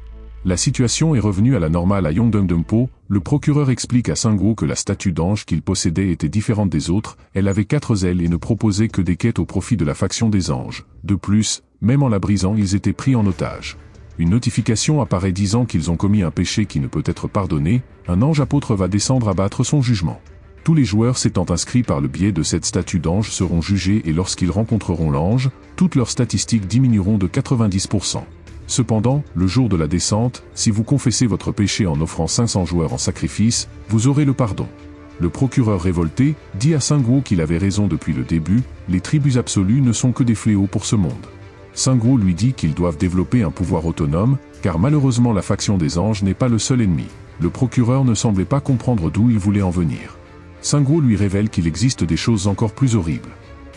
La situation est revenue à la normale à Yongdongdongpo. Le procureur explique à Sanguo que la statue d'ange qu'il possédait était différente des autres, elle avait 4 ailes et ne proposait que des quêtes au profit de la faction des anges. De plus, même en la brisant, ils étaient pris en otage. Une notification apparaît disant qu'ils ont commis un péché qui ne peut être pardonné. Un ange apôtre va descendre abattre son jugement. Tous les joueurs s'étant inscrits par le biais de cette statue d'ange seront jugés et lorsqu'ils rencontreront l'ange, toutes leurs statistiques diminueront de 90%. Cependant, le jour de la descente, si vous confessez votre péché en offrant 500 joueurs en sacrifice, vous aurez le pardon. Le procureur révolté dit à Sanguo qu'il avait raison depuis le début, les tribus absolues ne sont que des fléaux pour ce monde. Sanguo lui dit qu'ils doivent développer un pouvoir autonome, car malheureusement la faction des anges n'est pas le seul ennemi. Le procureur ne semblait pas comprendre d'où il voulait en venir. Sanguo lui révèle qu'il existe des choses encore plus horribles.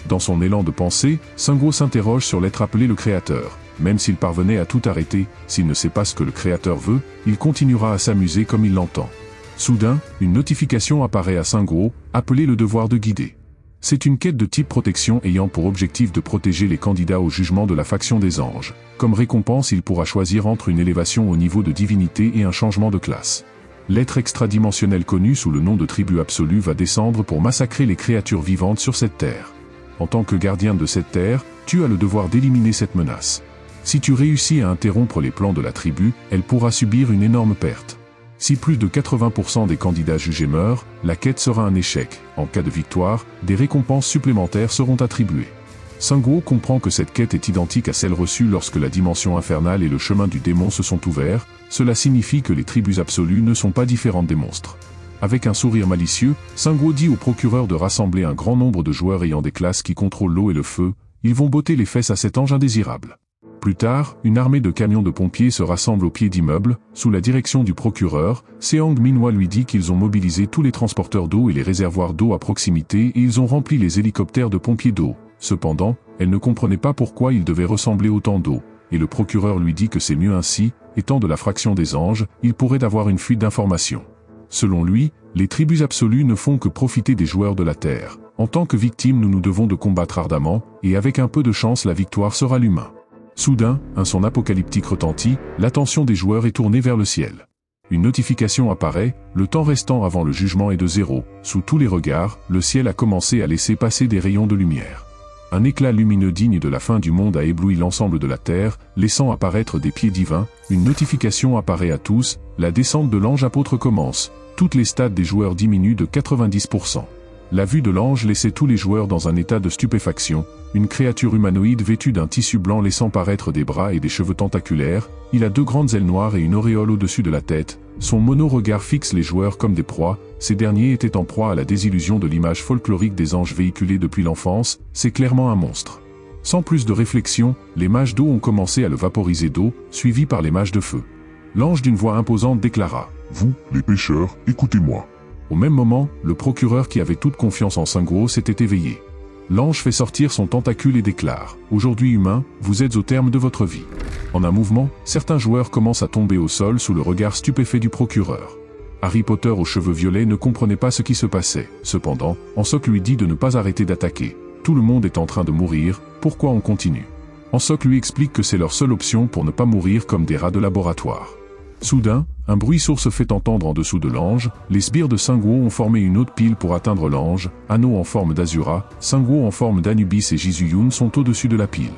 Dans son élan de pensée, Sanguo s'interroge sur l'être appelé le Créateur. Même s'il parvenait à tout arrêter, s'il ne sait pas ce que le Créateur veut, il continuera à s'amuser comme il l'entend. Soudain, une notification apparaît à Sanguo, appelée le devoir de guider. C'est une quête de type protection ayant pour objectif de protéger les candidats au jugement de la faction des anges. Comme récompense, il pourra choisir entre une élévation au niveau de divinité et un changement de classe. L'être extradimensionnel connu sous le nom de tribu absolue va descendre pour massacrer les créatures vivantes sur cette terre. En tant que gardien de cette terre, tu as le devoir d'éliminer cette menace. Si tu réussis à interrompre les plans de la tribu, elle pourra subir une énorme perte. Si plus de 80% des candidats jugés meurent, la quête sera un échec. En cas de victoire, des récompenses supplémentaires seront attribuées. Sanguo comprend que cette quête est identique à celle reçue lorsque la dimension infernale et le chemin du démon se sont ouverts. Cela signifie que les tribus absolues ne sont pas différentes des monstres. Avec un sourire malicieux, Sanguo dit au procureur de rassembler un grand nombre de joueurs ayant des classes qui contrôlent l'eau et le feu. Ils vont botter les fesses à cet ange indésirable. Plus tard, une armée de camions de pompiers se rassemble au pied d'immeubles, sous la direction du procureur. Seong Minhwa lui dit qu'ils ont mobilisé tous les transporteurs d'eau et les réservoirs d'eau à proximité et ils ont rempli les hélicoptères de pompiers d'eau. Cependant, elle ne comprenait pas pourquoi il devait ressembler autant d'eau, et le procureur lui dit que c'est mieux ainsi, étant de la fraction des anges, il pourrait avoir une fuite d'informations. Selon lui, les tribus absolues ne font que profiter des joueurs de la Terre. En tant que victimes, nous nous devons de combattre ardemment, et avec un peu de chance la victoire sera l'humain. Soudain, un son apocalyptique retentit, l'attention des joueurs est tournée vers le ciel. Une notification apparaît, le temps restant avant le jugement est de 0. Sous tous les regards, le ciel a commencé à laisser passer des rayons de lumière. Un éclat lumineux digne de la fin du monde a ébloui l'ensemble de la terre, laissant apparaître des pieds divins. Une notification apparaît à tous, la descente de l'ange apôtre commence. Toutes les stats des joueurs diminuent de 90%. La vue de l'ange laissait tous les joueurs dans un état de stupéfaction, une créature humanoïde vêtue d'un tissu blanc laissant paraître des bras et des cheveux tentaculaires, il a 2 grandes ailes noires et une auréole au-dessus de la tête, son mono-regard fixe les joueurs comme des proies, ces derniers étaient en proie à la désillusion de l'image folklorique des anges véhiculés depuis l'enfance, c'est clairement un monstre. Sans plus de réflexion, les mages d'eau ont commencé à le vaporiser d'eau, suivis par les mages de feu. L'ange d'une voix imposante déclara « Vous, les pêcheurs, écoutez-moi. » Au même moment, le procureur qui avait toute confiance en Sanguo s'était éveillé. L'ange fait sortir son tentacule et déclare « Aujourd'hui humain, vous êtes au terme de votre vie. » En un mouvement, certains joueurs commencent à tomber au sol sous le regard stupéfait du procureur. Harry Potter aux cheveux violets ne comprenait pas ce qui se passait. Cependant, Hansock lui dit de ne pas arrêter d'attaquer. Tout le monde est en train de mourir, pourquoi on continue? Hansock lui explique que c'est leur seule option pour ne pas mourir comme des rats de laboratoire. Soudain, un bruit sourd se fait entendre en dessous de l'ange, les sbires de Sanguo ont formé une autre pile pour atteindre l'ange, Anno en forme d'Azura, Sanguo en forme d'Anubis et Jizuyun sont au-dessus de la pile.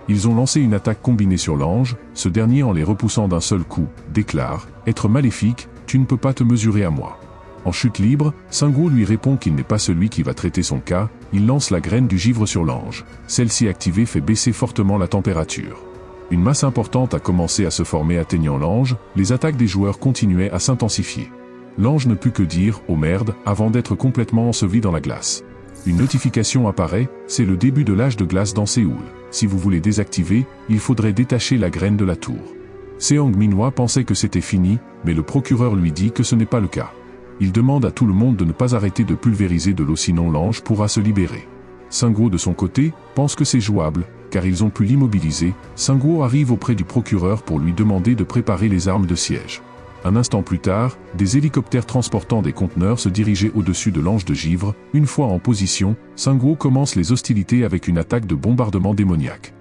Ils ont lancé une attaque combinée sur l'ange, ce dernier en les repoussant d'un seul coup, déclare « Être maléfique, tu ne peux pas te mesurer à moi ». En chute libre, Sanguo lui répond qu'il n'est pas celui qui va traiter son cas, il lance la graine du givre sur l'ange. Celle-ci activée fait baisser fortement la température. Une masse importante a commencé à se former atteignant l'ange, les attaques des joueurs continuaient à s'intensifier. L'ange ne put que dire « Oh merde » avant d'être complètement enseveli dans la glace. Une notification apparaît, c'est le début de l'âge de glace dans Séoul. Si vous voulez désactiver, il faudrait détacher la graine de la tour. Seong Minhwa pensait que c'était fini, mais le procureur lui dit que ce n'est pas le cas. Il demande à tout le monde de ne pas arrêter de pulvériser de l'eau sinon l'ange pourra se libérer. Sanguo de son côté, pense que c'est jouable, car ils ont pu l'immobiliser. Sanguo arrive auprès du procureur pour lui demander de préparer les armes de siège. Un instant plus tard, des hélicoptères transportant des conteneurs se dirigeaient au-dessus de l'ange de givre. Une fois en position, Sanguo commence les hostilités avec une attaque de bombardement démoniaque.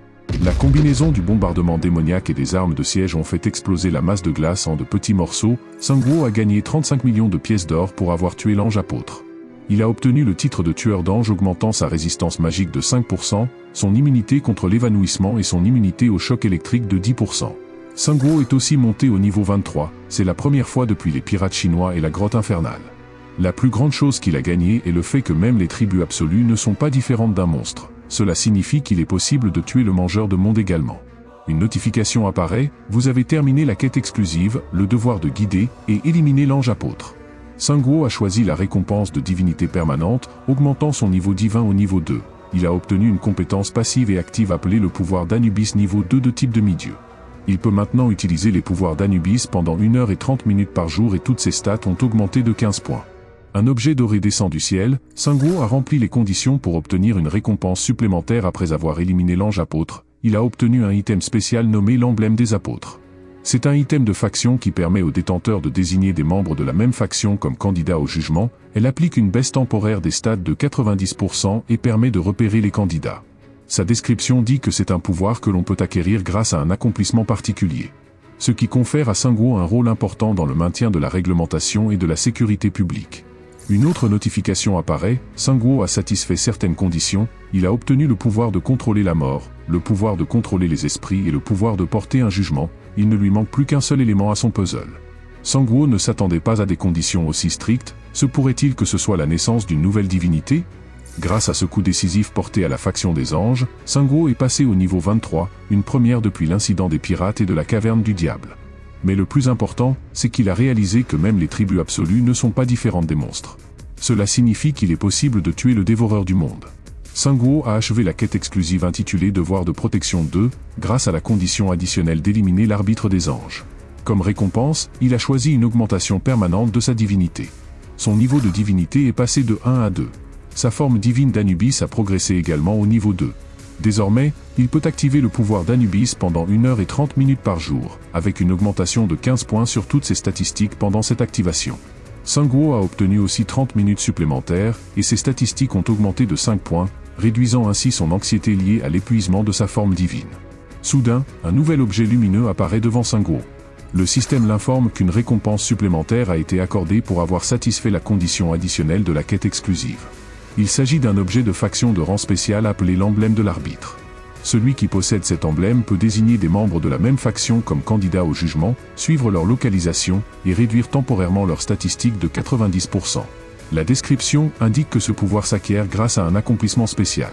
La combinaison du bombardement démoniaque et des armes de siège ont fait exploser la masse de glace en de petits morceaux. Sanguo a gagné 35 millions de pièces d'or pour avoir tué l'ange apôtre. Il a obtenu le titre de tueur d'ange augmentant sa résistance magique de 5%, son immunité contre l'évanouissement et son immunité au choc électrique de 10%. Sanguo est aussi monté au niveau 23, c'est la première fois depuis les pirates chinois et la grotte infernale. La plus grande chose qu'il a gagnée est le fait que même les tribus absolues ne sont pas différentes d'un monstre. Cela signifie qu'il est possible de tuer le mangeur de monde également. Une notification apparaît, vous avez terminé la quête exclusive, le devoir de guider, et éliminer l'ange apôtre. Sanguo a choisi la récompense de divinité permanente, augmentant son niveau divin au niveau 2. Il a obtenu une compétence passive et active appelée le pouvoir d'Anubis niveau 2 de type demi-dieu. Il peut maintenant utiliser les pouvoirs d'Anubis pendant 1h30 par jour et toutes ses stats ont augmenté de 15 points. Un objet doré descend du ciel, Sanguo a rempli les conditions pour obtenir une récompense supplémentaire après avoir éliminé l'ange apôtre. Il a obtenu un item spécial nommé l'emblème des apôtres. C'est un item de faction qui permet aux détenteurs de désigner des membres de la même faction comme candidats au jugement. Elle applique une baisse temporaire des stats de 90% et permet de repérer les candidats. Sa description dit que c'est un pouvoir que l'on peut acquérir grâce à un accomplissement particulier. Ce qui confère à Sanguo un rôle important dans le maintien de la réglementation et de la sécurité publique. Une autre notification apparaît, Sanguo a satisfait certaines conditions, il a obtenu le pouvoir de contrôler la mort, le pouvoir de contrôler les esprits et le pouvoir de porter un jugement, il ne lui manque plus qu'un seul élément à son puzzle. Sanguo ne s'attendait pas à des conditions aussi strictes, se pourrait-il que ce soit la naissance d'une nouvelle divinité? Grâce à ce coup décisif porté à la faction des anges, Sanguo est passé au niveau 23, une première depuis l'incident des pirates et de la caverne du diable. Mais le plus important, c'est qu'il a réalisé que même les tribus absolues ne sont pas différentes des monstres. Cela signifie qu'il est possible de tuer le dévoreur du monde. Sanguo a achevé la quête exclusive intitulée Devoir de protection 2, grâce à la condition additionnelle d'éliminer l'arbitre des anges. Comme récompense, il a choisi une augmentation permanente de sa divinité. Son niveau de divinité est passé de 1 à 2. Sa forme divine d'Anubis a progressé également au niveau 2. Désormais, il peut activer le pouvoir d'Anubis pendant 1h30 par jour, avec une augmentation de 15 points sur toutes ses statistiques pendant cette activation. Sanguo a obtenu aussi 30 minutes supplémentaires, et ses statistiques ont augmenté de 5 points, réduisant ainsi son anxiété liée à l'épuisement de sa forme divine. Soudain, un nouvel objet lumineux apparaît devant Sungwoo. Le système l'informe qu'une récompense supplémentaire a été accordée pour avoir satisfait la condition additionnelle de la quête exclusive. Il s'agit d'un objet de faction de rang spécial appelé l'emblème de l'arbitre. Celui qui possède cet emblème peut désigner des membres de la même faction comme candidats au jugement, suivre leur localisation et réduire temporairement leurs statistiques de 90%. La description indique que ce pouvoir s'acquiert grâce à un accomplissement spécial.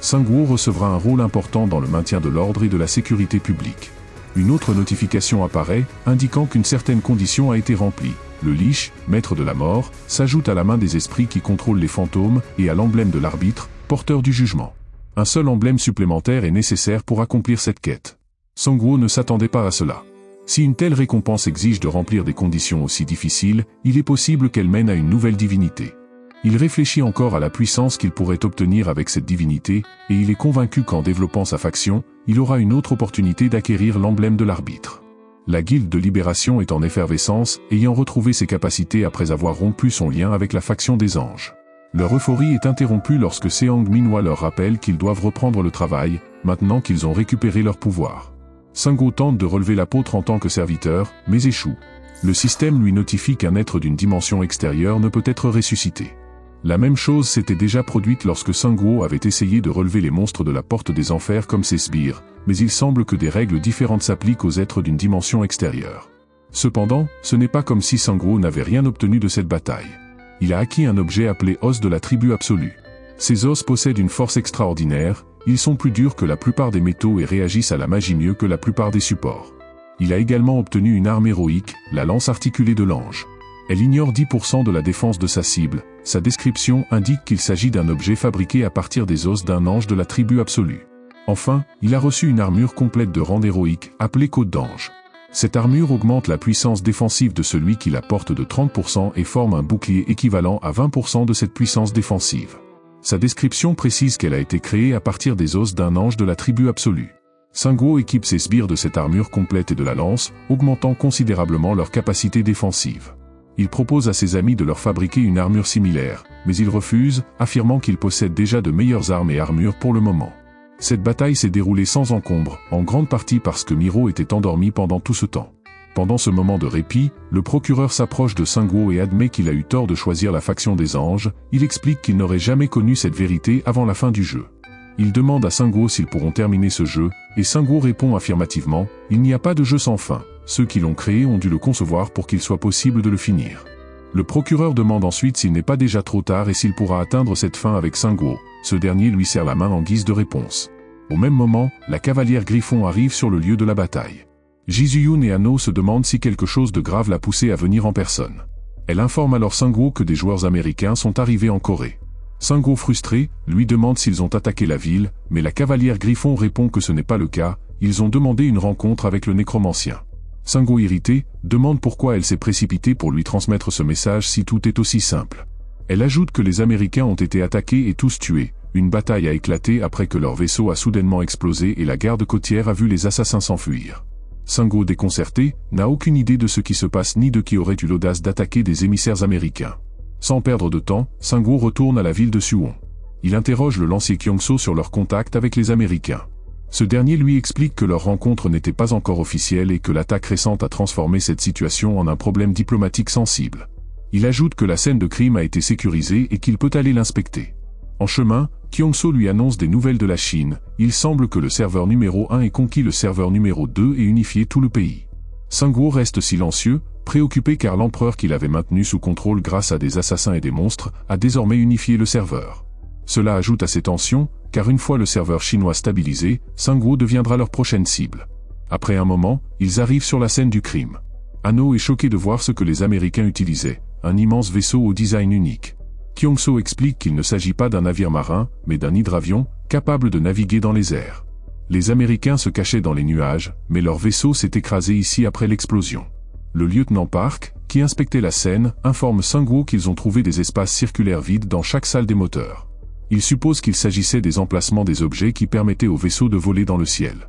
Sungwoo recevra un rôle important dans le maintien de l'ordre et de la sécurité publique. Une autre notification apparaît, indiquant qu'une certaine condition a été remplie. Le Lich, maître de la mort, s'ajoute à la main des esprits qui contrôlent les fantômes et à l'emblème de l'arbitre, porteur du jugement. Un seul emblème supplémentaire est nécessaire pour accomplir cette quête. Sungwoo ne s'attendait pas à cela. Si une telle récompense exige de remplir des conditions aussi difficiles, il est possible qu'elle mène à une nouvelle divinité. Il réfléchit encore à la puissance qu'il pourrait obtenir avec cette divinité, et il est convaincu qu'en développant sa faction, il aura une autre opportunité d'acquérir l'emblème de l'arbitre. La Guilde de Libération est en effervescence, ayant retrouvé ses capacités après avoir rompu son lien avec la faction des anges. Leur euphorie est interrompue lorsque Seong Minhwa leur rappelle qu'ils doivent reprendre le travail, maintenant qu'ils ont récupéré leur pouvoir. Sungwoo tente de relever l'apôtre en tant que serviteur, mais échoue. Le système lui notifie qu'un être d'une dimension extérieure ne peut être ressuscité. La même chose s'était déjà produite lorsque Sungwoo avait essayé de relever les monstres de la porte des enfers comme ses sbires, mais il semble que des règles différentes s'appliquent aux êtres d'une dimension extérieure. Cependant, ce n'est pas comme si Sungwoo n'avait rien obtenu de cette bataille. Il a acquis un objet appelé os de la tribu absolue. Ces os possèdent une force extraordinaire, ils sont plus durs que la plupart des métaux et réagissent à la magie mieux que la plupart des supports. Il a également obtenu une arme héroïque, la lance articulée de l'ange. Elle ignore 10% de la défense de sa cible. Sa description indique qu'il s'agit d'un objet fabriqué à partir des os d'un ange de la tribu absolue. Enfin, il a reçu une armure complète de rang héroïque, appelée Côte d'Ange. Cette armure augmente la puissance défensive de celui qui la porte de 30% et forme un bouclier équivalent à 20% de cette puissance défensive. Sa description précise qu'elle a été créée à partir des os d'un ange de la tribu absolue. Sungwoo équipe ses sbires de cette armure complète et de la lance, augmentant considérablement leur capacité défensive. Il propose à ses amis de leur fabriquer une armure similaire, mais ils refusent, affirmant qu'ils possèdent déjà de meilleures armes et armures pour le moment. Cette bataille s'est déroulée sans encombre, en grande partie parce que Miro était endormi pendant tout ce temps. Pendant ce moment de répit, le procureur s'approche de Sungwoo et admet qu'il a eu tort de choisir la faction des anges. Il explique qu'il n'aurait jamais connu cette vérité avant la fin du jeu. Il demande à Sungwoo s'ils pourront terminer ce jeu, et Sungwoo répond affirmativement, « Il n'y a pas de jeu sans fin. Ceux qui l'ont créé ont dû le concevoir pour qu'il soit possible de le finir. » Le procureur demande ensuite s'il n'est pas déjà trop tard et s'il pourra atteindre cette fin avec Sungwoo. Ce dernier lui serre la main en guise de réponse. Au même moment, la cavalière Griffon arrive sur le lieu de la bataille. Jisuyun et Ano se demandent si quelque chose de grave l'a poussé à venir en personne. Elle informe alors Sungwoo que des joueurs américains sont arrivés en Corée. Sungwoo frustré, lui demande s'ils ont attaqué la ville, mais la cavalière Griffon répond que ce n'est pas le cas, ils ont demandé une rencontre avec le nécromancien. Sungwoo irrité, demande pourquoi elle s'est précipitée pour lui transmettre ce message si tout est aussi simple. Elle ajoute que les Américains ont été attaqués et tous tués. Une bataille a éclaté après que leur vaisseau a soudainement explosé et la garde côtière a vu les assassins s'enfuir. Sungwoo déconcerté, n'a aucune idée de ce qui se passe ni de qui aurait eu l'audace d'attaquer des émissaires américains. Sans perdre de temps, Sungwoo retourne à la ville de Suwon. Il interroge le lancier Kyongso sur leur contact avec les Américains. Ce dernier lui explique que leur rencontre n'était pas encore officielle et que l'attaque récente a transformé cette situation en un problème diplomatique sensible. Il ajoute que la scène de crime a été sécurisée et qu'il peut aller l'inspecter. En chemin, Kyongso lui annonce des nouvelles de la Chine. Il semble que le serveur numéro 1 ait conquis le serveur numéro 2 et unifié tout le pays. Sungwoo reste silencieux, préoccupé car l'empereur qu'il avait maintenu sous contrôle grâce à des assassins et des monstres, a désormais unifié le serveur. Cela ajoute à ces tensions, car une fois le serveur chinois stabilisé, Sungwoo deviendra leur prochaine cible. Après un moment, ils arrivent sur la scène du crime. Ano est choqué de voir ce que les Américains utilisaient, un immense vaisseau au design unique. Kyongso explique qu'il ne s'agit pas d'un navire marin, mais d'un hydravion, capable de naviguer dans les airs. Les Américains se cachaient dans les nuages, mais leur vaisseau s'est écrasé ici après l'explosion. Le lieutenant Park, qui inspectait la scène, informe Sungwoo qu'ils ont trouvé des espaces circulaires vides dans chaque salle des moteurs. Il suppose qu'il s'agissait des emplacements des objets qui permettaient au vaisseau de voler dans le ciel.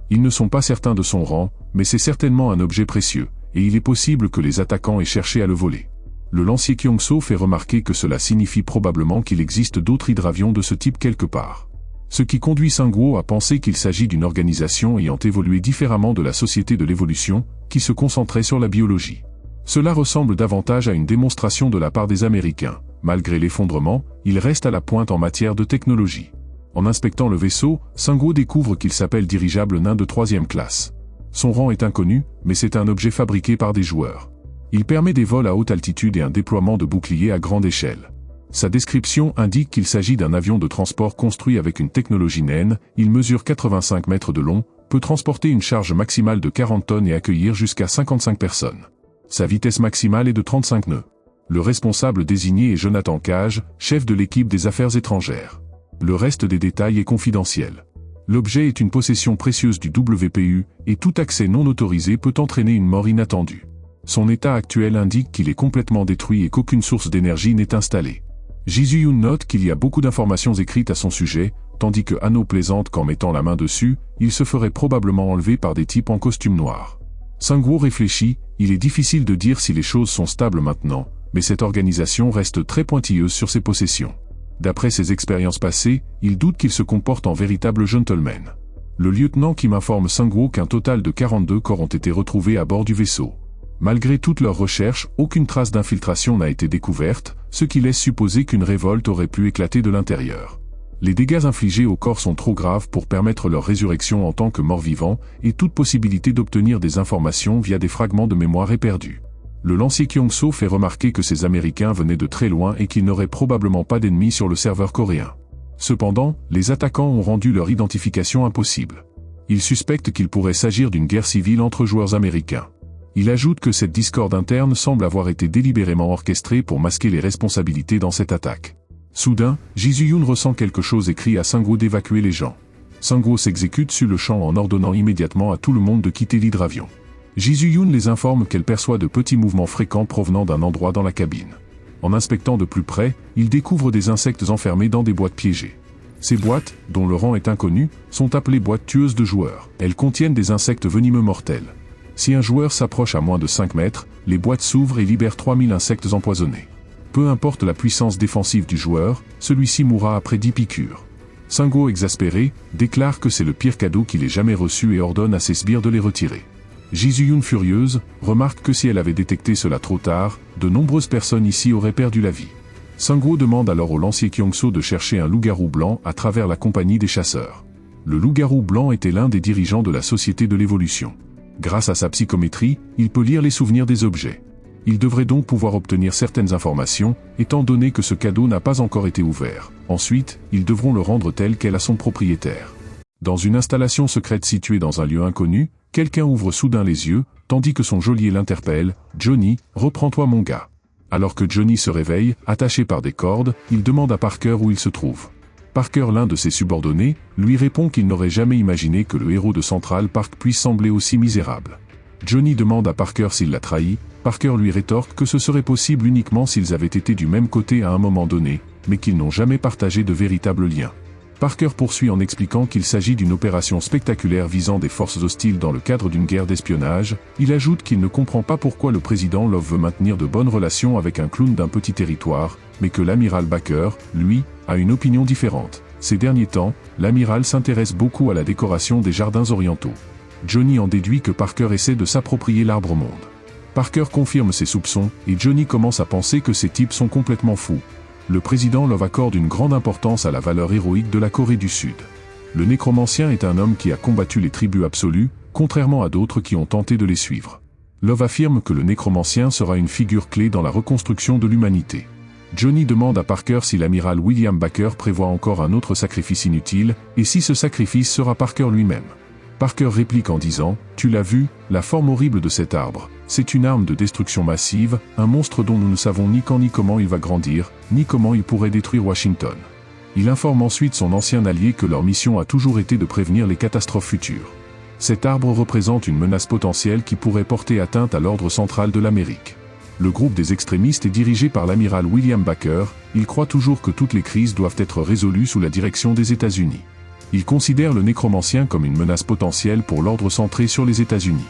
Ils ne sont pas certains de son rang, mais c'est certainement un objet précieux, et il est possible que les attaquants aient cherché à le voler. Le lancier Kyongso fait remarquer que cela signifie probablement qu'il existe d'autres hydravions de ce type quelque part. Ce qui conduit Sanguo à penser qu'il s'agit d'une organisation ayant évolué différemment de la Société de l'évolution, qui se concentrait sur la biologie. Cela ressemble davantage à une démonstration de la part des Américains. Malgré l'effondrement, ils restent à la pointe en matière de technologie. En inspectant le vaisseau, Sanguo découvre qu'il s'appelle dirigeable nain de 3e classe. Son rang est inconnu, mais c'est un objet fabriqué par des joueurs. Il permet des vols à haute altitude et un déploiement de boucliers à grande échelle. Sa description indique qu'il s'agit d'un avion de transport construit avec une technologie naine. Il mesure 85 mètres de long, peut transporter une charge maximale de 40 tonnes et accueillir jusqu'à 55 personnes. Sa vitesse maximale est de 35 nœuds. Le responsable désigné est Jonathan Cage, chef de l'équipe des affaires étrangères. Le reste des détails est confidentiel. L'objet est une possession précieuse du WPU, et tout accès non autorisé peut entraîner une mort inattendue. Son état actuel indique qu'il est complètement détruit et qu'aucune source d'énergie n'est installée. Ji-Yoon note qu'il y a beaucoup d'informations écrites à son sujet, tandis que Hanno plaisante qu'en mettant la main dessus, il se ferait probablement enlever par des types en costume noir. Sanguo réfléchit, il est difficile de dire si les choses sont stables maintenant, mais cette organisation reste très pointilleuse sur ses possessions. D'après ses expériences passées, il doute qu'il se comporte en véritable gentleman. Le lieutenant qui m'informe Sanguo qu'un total de 42 corps ont été retrouvés à bord du vaisseau. Malgré toutes leurs recherches, aucune trace d'infiltration n'a été découverte, ce qui laisse supposer qu'une révolte aurait pu éclater de l'intérieur. Les dégâts infligés aux corps sont trop graves pour permettre leur résurrection en tant que morts-vivants, et toute possibilité d'obtenir des informations via des fragments de mémoire est perdue. Le lancier Kyong-so fait remarquer que ces Américains venaient de très loin et qu'ils n'auraient probablement pas d'ennemis sur le serveur coréen. Cependant, les attaquants ont rendu leur identification impossible. Il suspecte qu'il pourrait s'agir d'une guerre civile entre joueurs américains. Il ajoute que cette discorde interne semble avoir été délibérément orchestrée pour masquer les responsabilités dans cette attaque. Soudain, Ji-Yoon ressent quelque chose et crie à Sanguo d'évacuer les gens. Sanguo s'exécute sur le champ en ordonnant immédiatement à tout le monde de quitter l'hydravion. Ji-Yoon les informe qu'elle perçoit de petits mouvements fréquents provenant d'un endroit dans la cabine. En inspectant de plus près, il découvre des insectes enfermés dans des boîtes piégées. Ces boîtes, dont le rang est inconnu, sont appelées boîtes tueuses de joueurs. Elles contiennent des insectes venimeux mortels. Si un joueur s'approche à moins de 5 mètres, les boîtes s'ouvrent et libèrent 3000 insectes empoisonnés. Peu importe la puissance défensive du joueur, celui-ci mourra après 10 piqûres. Sanguo, exaspéré, déclare que c'est le pire cadeau qu'il ait jamais reçu et ordonne à ses sbires de les retirer. Ji-Yoon, furieuse, remarque que si elle avait détecté cela trop tard, de nombreuses personnes ici auraient perdu la vie. Sanguo demande alors au lancier Kyong-so de chercher un loup-garou blanc à travers la compagnie des chasseurs. Le loup-garou blanc était l'un des dirigeants de la Société de l'évolution. Grâce à sa psychométrie, il peut lire les souvenirs des objets. Il devrait donc pouvoir obtenir certaines informations, étant donné que ce cadeau n'a pas encore été ouvert. Ensuite, ils devront le rendre tel quel à son propriétaire. Dans une installation secrète située dans un lieu inconnu, quelqu'un ouvre soudain les yeux, tandis que son geôlier l'interpelle. « Johnny, reprends-toi mon gars ». Alors que Johnny se réveille, attaché par des cordes, il demande à Parker où il se trouve. Parker, l'un de ses subordonnés, lui répond qu'il n'aurait jamais imaginé que le héros de Central Park puisse sembler aussi misérable. Johnny demande à Parker s'il l'a trahi. Parker lui rétorque que ce serait possible uniquement s'ils avaient été du même côté à un moment donné, mais qu'ils n'ont jamais partagé de véritables liens. Parker poursuit en expliquant qu'il s'agit d'une opération spectaculaire visant des forces hostiles dans le cadre d'une guerre d'espionnage. Il ajoute qu'il ne comprend pas pourquoi le président Love veut maintenir de bonnes relations avec un clown d'un petit territoire, mais que l'amiral Baker, lui, a une opinion différente. Ces derniers temps, l'amiral s'intéresse beaucoup à la décoration des jardins orientaux. Johnny en déduit que Parker essaie de s'approprier l'arbre-monde. Parker confirme ses soupçons, et Johnny commence à penser que ces types sont complètement fous. Le président Love accorde une grande importance à la valeur héroïque de la Corée du Sud. Le nécromancien est un homme qui a combattu les tribus absolues, contrairement à d'autres qui ont tenté de les suivre. Love affirme que le nécromancien sera une figure clé dans la reconstruction de l'humanité. Johnny demande à Parker si l'amiral William Baker prévoit encore un autre sacrifice inutile, et si ce sacrifice sera Parker lui-même. Parker réplique en disant « Tu l'as vu, la forme horrible de cet arbre. C'est une arme de destruction massive, un monstre dont nous ne savons ni quand ni comment il va grandir, ni comment il pourrait détruire Washington. » Il informe ensuite son ancien allié que leur mission a toujours été de prévenir les catastrophes futures. Cet arbre représente une menace potentielle qui pourrait porter atteinte à l'ordre central de l'Amérique. Le groupe des extrémistes est dirigé par l'amiral William Baker. Il croit toujours que toutes les crises doivent être résolues sous la direction des États-Unis. Il considère le nécromancien comme une menace potentielle pour l'ordre centré sur les États-Unis.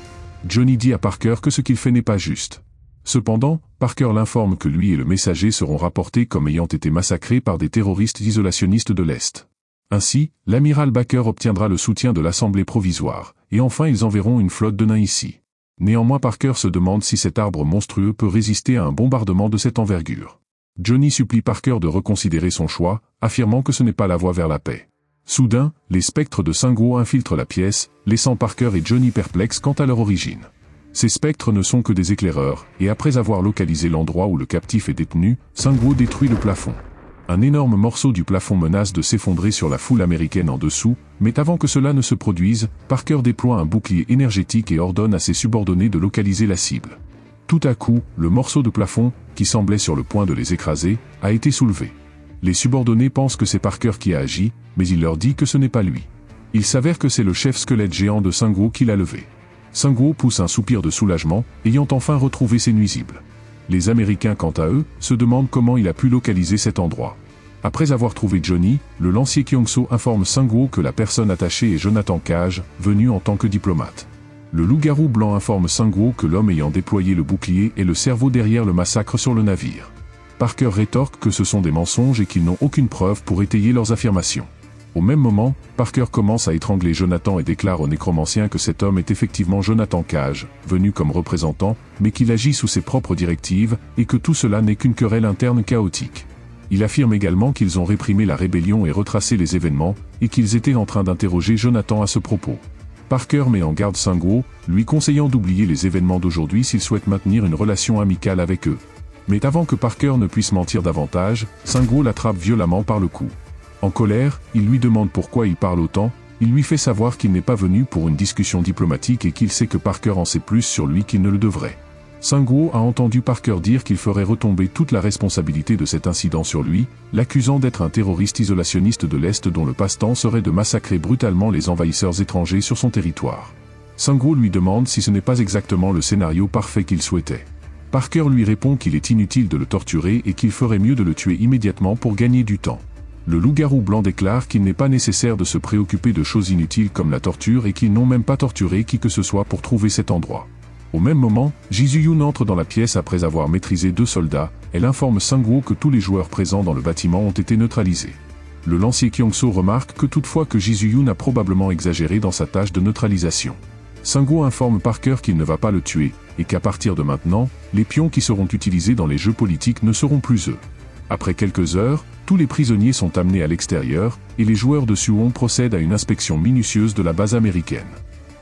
Johnny dit à Parker que ce qu'il fait n'est pas juste. Cependant, Parker l'informe que lui et le messager seront rapportés comme ayant été massacrés par des terroristes isolationnistes de l'Est. Ainsi, l'amiral Baker obtiendra le soutien de l'Assemblée provisoire, et enfin ils enverront une flotte de nains ici. Néanmoins Parker se demande si cet arbre monstrueux peut résister à un bombardement de cette envergure. Johnny supplie Parker de reconsidérer son choix, affirmant que ce n'est pas la voie vers la paix. Soudain, les spectres de Sanguo infiltrent la pièce, laissant Parker et Johnny perplexes quant à leur origine. Ces spectres ne sont que des éclaireurs, et après avoir localisé l'endroit où le captif est détenu, Sanguo détruit le plafond. Un énorme morceau du plafond menace de s'effondrer sur la foule américaine en dessous, mais avant que cela ne se produise, Parker déploie un bouclier énergétique et ordonne à ses subordonnés de localiser la cible. Tout à coup, le morceau de plafond, qui semblait sur le point de les écraser, a été soulevé. Les subordonnés pensent que c'est Parker qui a agi, mais il leur dit que ce n'est pas lui. Il s'avère que c'est le chef squelette géant de Sanguo qui l'a levé. Sanguo pousse un soupir de soulagement, ayant enfin retrouvé ses nuisibles. Les Américains, quant à eux, se demandent comment il a pu localiser cet endroit. Après avoir trouvé Johnny, le lancier Kyongso informe Sanguo que la personne attachée est Jonathan Cage, venu en tant que diplomate. Le loup-garou blanc informe Sanguo que l'homme ayant déployé le bouclier est le cerveau derrière le massacre sur le navire. Parker rétorque que ce sont des mensonges et qu'ils n'ont aucune preuve pour étayer leurs affirmations. Au même moment, Parker commence à étrangler Jonathan et déclare au nécromancien que cet homme est effectivement Jonathan Cage, venu comme représentant, mais qu'il agit sous ses propres directives, et que tout cela n'est qu'une querelle interne chaotique. Il affirme également qu'ils ont réprimé la rébellion et retracé les événements, et qu'ils étaient en train d'interroger Jonathan à ce propos. Parker met en garde Sanguo, lui conseillant d'oublier les événements d'aujourd'hui s'il souhaite maintenir une relation amicale avec eux. Mais avant que Parker ne puisse mentir davantage, Sanguo l'attrape violemment par le cou. En colère, il lui demande pourquoi il parle autant, il lui fait savoir qu'il n'est pas venu pour une discussion diplomatique et qu'il sait que Parker en sait plus sur lui qu'il ne le devrait. Sanguo a entendu Parker dire qu'il ferait retomber toute la responsabilité de cet incident sur lui, l'accusant d'être un terroriste isolationniste de l'Est dont le passe-temps serait de massacrer brutalement les envahisseurs étrangers sur son territoire. Sanguo lui demande si ce n'est pas exactement le scénario parfait qu'il souhaitait. Parker lui répond qu'il est inutile de le torturer et qu'il ferait mieux de le tuer immédiatement pour gagner du temps. Le loup-garou blanc déclare qu'il n'est pas nécessaire de se préoccuper de choses inutiles comme la torture et qu'ils n'ont même pas torturé qui que ce soit pour trouver cet endroit. Au même moment, Jisoo-Yoon entre dans la pièce après avoir maîtrisé 2 soldats, elle informe Sanguo que tous les joueurs présents dans le bâtiment ont été neutralisés. Le lancier Kyongso remarque que toutefois que Jisoo-Yoon a probablement exagéré dans sa tâche de neutralisation. Sanguo informe Parker qu'il ne va pas le tuer, et qu'à partir de maintenant, les pions qui seront utilisés dans les jeux politiques ne seront plus eux. Après quelques heures, tous les prisonniers sont amenés à l'extérieur, et les joueurs de Suwon procèdent à une inspection minutieuse de la base américaine.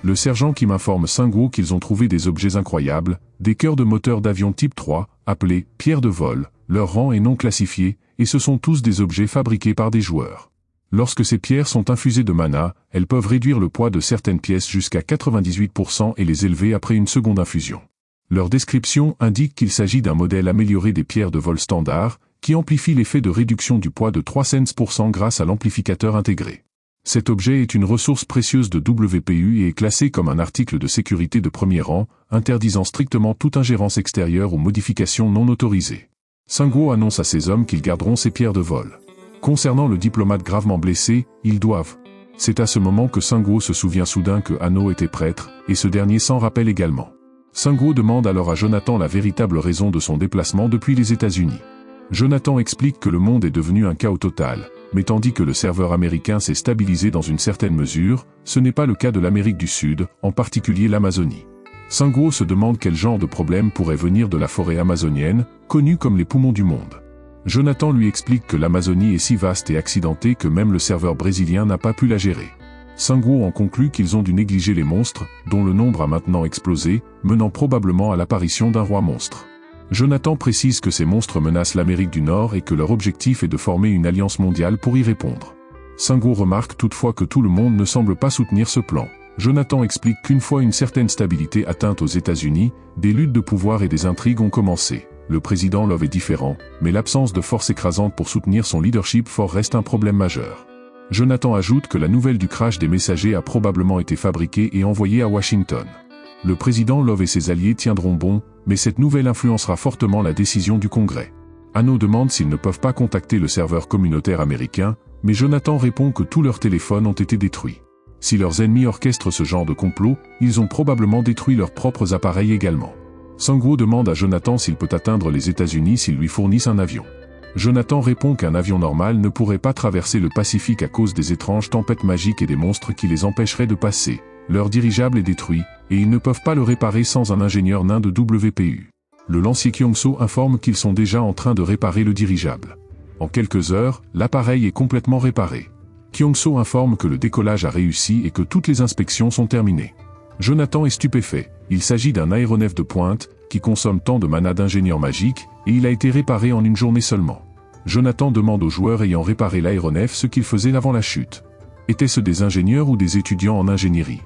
Le sergent Kim informe Sanguo qu'ils ont trouvé des objets incroyables, des cœurs de moteur d'avion type 3, appelés « pierres de vol », leur rang est non classifié, et ce sont tous des objets fabriqués par des joueurs. Lorsque ces pierres sont infusées de mana, elles peuvent réduire le poids de certaines pièces jusqu'à 98% et les élever après une seconde infusion. Leur description indique qu'il s'agit d'un modèle amélioré des pierres de vol standard, qui amplifie l'effet de réduction du poids de 3% grâce à l'amplificateur intégré. Cet objet est une ressource précieuse de WPU et est classé comme un article de sécurité de premier rang, interdisant strictement toute ingérence extérieure ou modification non autorisée. Sanguo annonce à ses hommes qu'ils garderont ces pierres de vol. Concernant le diplomate gravement blessé, ils doivent. C'est à ce moment que Sanguo se souvient soudain que Hanno était prêtre, et ce dernier s'en rappelle également. Sanguo demande alors à Jonathan la véritable raison de son déplacement depuis les États-Unis. Jonathan explique que le monde est devenu un chaos total, mais tandis que le serveur américain s'est stabilisé dans une certaine mesure, ce n'est pas le cas de l'Amérique du Sud, en particulier l'Amazonie. Sanguo se demande quel genre de problème pourrait venir de la forêt amazonienne, connue comme les poumons du monde. Jonathan lui explique que l'Amazonie est si vaste et accidentée que même le serveur brésilien n'a pas pu la gérer. Sanguo en conclut qu'ils ont dû négliger les monstres, dont le nombre a maintenant explosé, menant probablement à l'apparition d'un roi monstre. Jonathan précise que ces monstres menacent l'Amérique du Nord et que leur objectif est de former une alliance mondiale pour y répondre. Sanguo remarque toutefois que tout le monde ne semble pas soutenir ce plan. Jonathan explique qu'une fois une certaine stabilité atteinte aux États-Unis, des luttes de pouvoir et des intrigues ont commencé. Le président Love est différent, mais l'absence de force écrasante pour soutenir son leadership fort reste un problème majeur. Jonathan ajoute que la nouvelle du crash des messagers a probablement été fabriquée et envoyée à Washington. Le président Love et ses alliés tiendront bon, mais cette nouvelle influencera fortement la décision du Congrès. Hanno demande s'ils ne peuvent pas contacter le serveur communautaire américain, mais Jonathan répond que tous leurs téléphones ont été détruits. Si leurs ennemis orchestrent ce genre de complot, ils ont probablement détruit leurs propres appareils également. Sanguo demande à Jonathan s'il peut atteindre les États-Unis s'ils lui fournissent un avion. Jonathan répond qu'un avion normal ne pourrait pas traverser le Pacifique à cause des étranges tempêtes magiques et des monstres qui les empêcheraient de passer. Leur dirigeable est détruit, et ils ne peuvent pas le réparer sans un ingénieur nain de WPU. Le lancier Kyongso informe qu'ils sont déjà en train de réparer le dirigeable. En quelques heures, l'appareil est complètement réparé. Kyongso informe que le décollage a réussi et que toutes les inspections sont terminées. Jonathan est stupéfait. Il s'agit d'un aéronef de pointe, qui consomme tant de mana d'ingénieur magique, et il a été réparé en une journée seulement. Jonathan demande aux joueurs ayant réparé l'aéronef ce qu'ils faisaient avant la chute. Étaient-ce des ingénieurs ou des étudiants en ingénierie?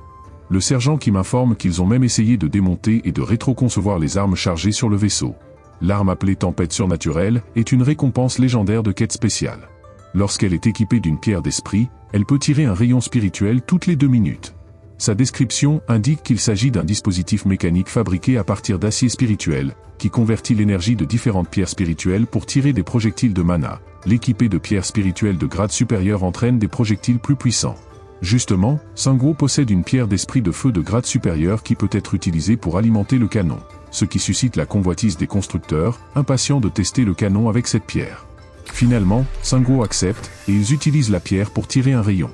Le sergent qui m'informe qu'ils ont même essayé de démonter et de rétroconcevoir les armes chargées sur le vaisseau. L'arme appelée Tempête surnaturelle est une récompense légendaire de quête spéciale. Lorsqu'elle est équipée d'une pierre d'esprit, elle peut tirer un rayon spirituel toutes les 2 minutes. Sa description indique qu'il s'agit d'un dispositif mécanique fabriqué à partir d'acier spirituel, qui convertit l'énergie de différentes pierres spirituelles pour tirer des projectiles de mana. L'équipé de pierres spirituelles de grade supérieur entraîne des projectiles plus puissants. Justement, Sangwoo possède une pierre d'esprit de feu de grade supérieur qui peut être utilisée pour alimenter le canon, ce qui suscite la convoitise des constructeurs, impatients de tester le canon avec cette pierre. Finalement, Sangwoo accepte, et ils utilisent la pierre pour tirer un rayon.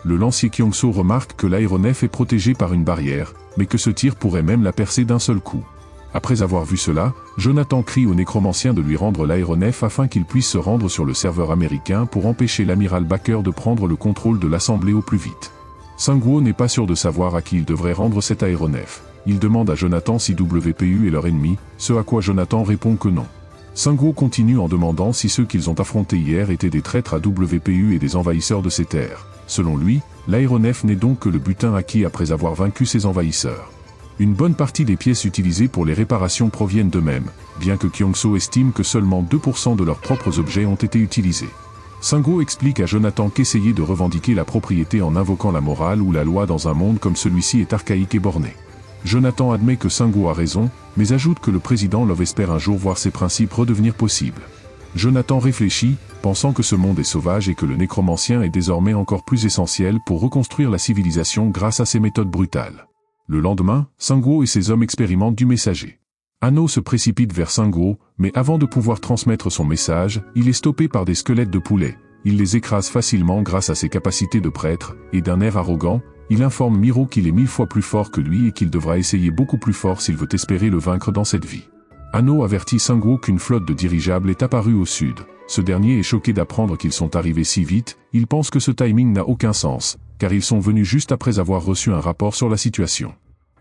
Le lancier Kyongso remarque que l'aéronef est protégé par une barrière, mais que ce tir pourrait même la percer d'un seul coup. Après avoir vu cela, Jonathan crie au nécromancien de lui rendre l'aéronef afin qu'il puisse se rendre sur le serveur américain pour empêcher l'amiral Baker de prendre le contrôle de l'assemblée au plus vite. Sangwoo n'est pas sûr de savoir à qui il devrait rendre cet aéronef. Il demande à Jonathan si WPU est leur ennemi, ce à quoi Jonathan répond que non. Sangwoo continue en demandant si ceux qu'ils ont affrontés hier étaient des traîtres à WPU et des envahisseurs de ces terres. Selon lui, l'aéronef n'est donc que le butin acquis après avoir vaincu ses envahisseurs. Une bonne partie des pièces utilisées pour les réparations proviennent d'eux-mêmes, bien que Kyongso estime que seulement 2% de leurs propres objets ont été utilisés. Sangwoo explique à Jonathan qu'essayer de revendiquer la propriété en invoquant la morale ou la loi dans un monde comme celui-ci est archaïque et borné. Jonathan admet que Sangwoo a raison, mais ajoute que le président Love espère un jour voir ces principes redevenir possibles. Jonathan réfléchit, pensant que ce monde est sauvage et que le nécromancien est désormais encore plus essentiel pour reconstruire la civilisation grâce à ses méthodes brutales. Le lendemain, Sangwoo et ses hommes expérimentent du messager. Anno se précipite vers Sangwoo, mais avant de pouvoir transmettre son message, il est stoppé par des squelettes de poulets. Il les écrase facilement grâce à ses capacités de prêtre, et d'un air arrogant, il informe Miro qu'il est 1000 fois plus fort que lui et qu'il devra essayer beaucoup plus fort s'il veut espérer le vaincre dans cette vie. Anno avertit Sangwoo qu'une flotte de dirigeables est apparue au sud. Ce dernier est choqué d'apprendre qu'ils sont arrivés si vite, il pense que ce timing n'a aucun sens, car ils sont venus juste après avoir reçu un rapport sur la situation.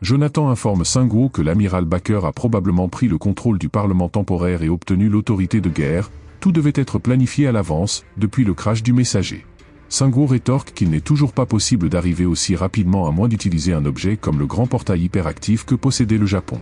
Jonathan informe Sangwoo que l'amiral Baker a probablement pris le contrôle du Parlement temporaire et obtenu l'autorité de guerre. Tout devait être planifié à l'avance, depuis le crash du messager. Sangwoo rétorque qu'il n'est toujours pas possible d'arriver aussi rapidement à moins d'utiliser un objet comme le grand portail hyperactif que possédait le Japon.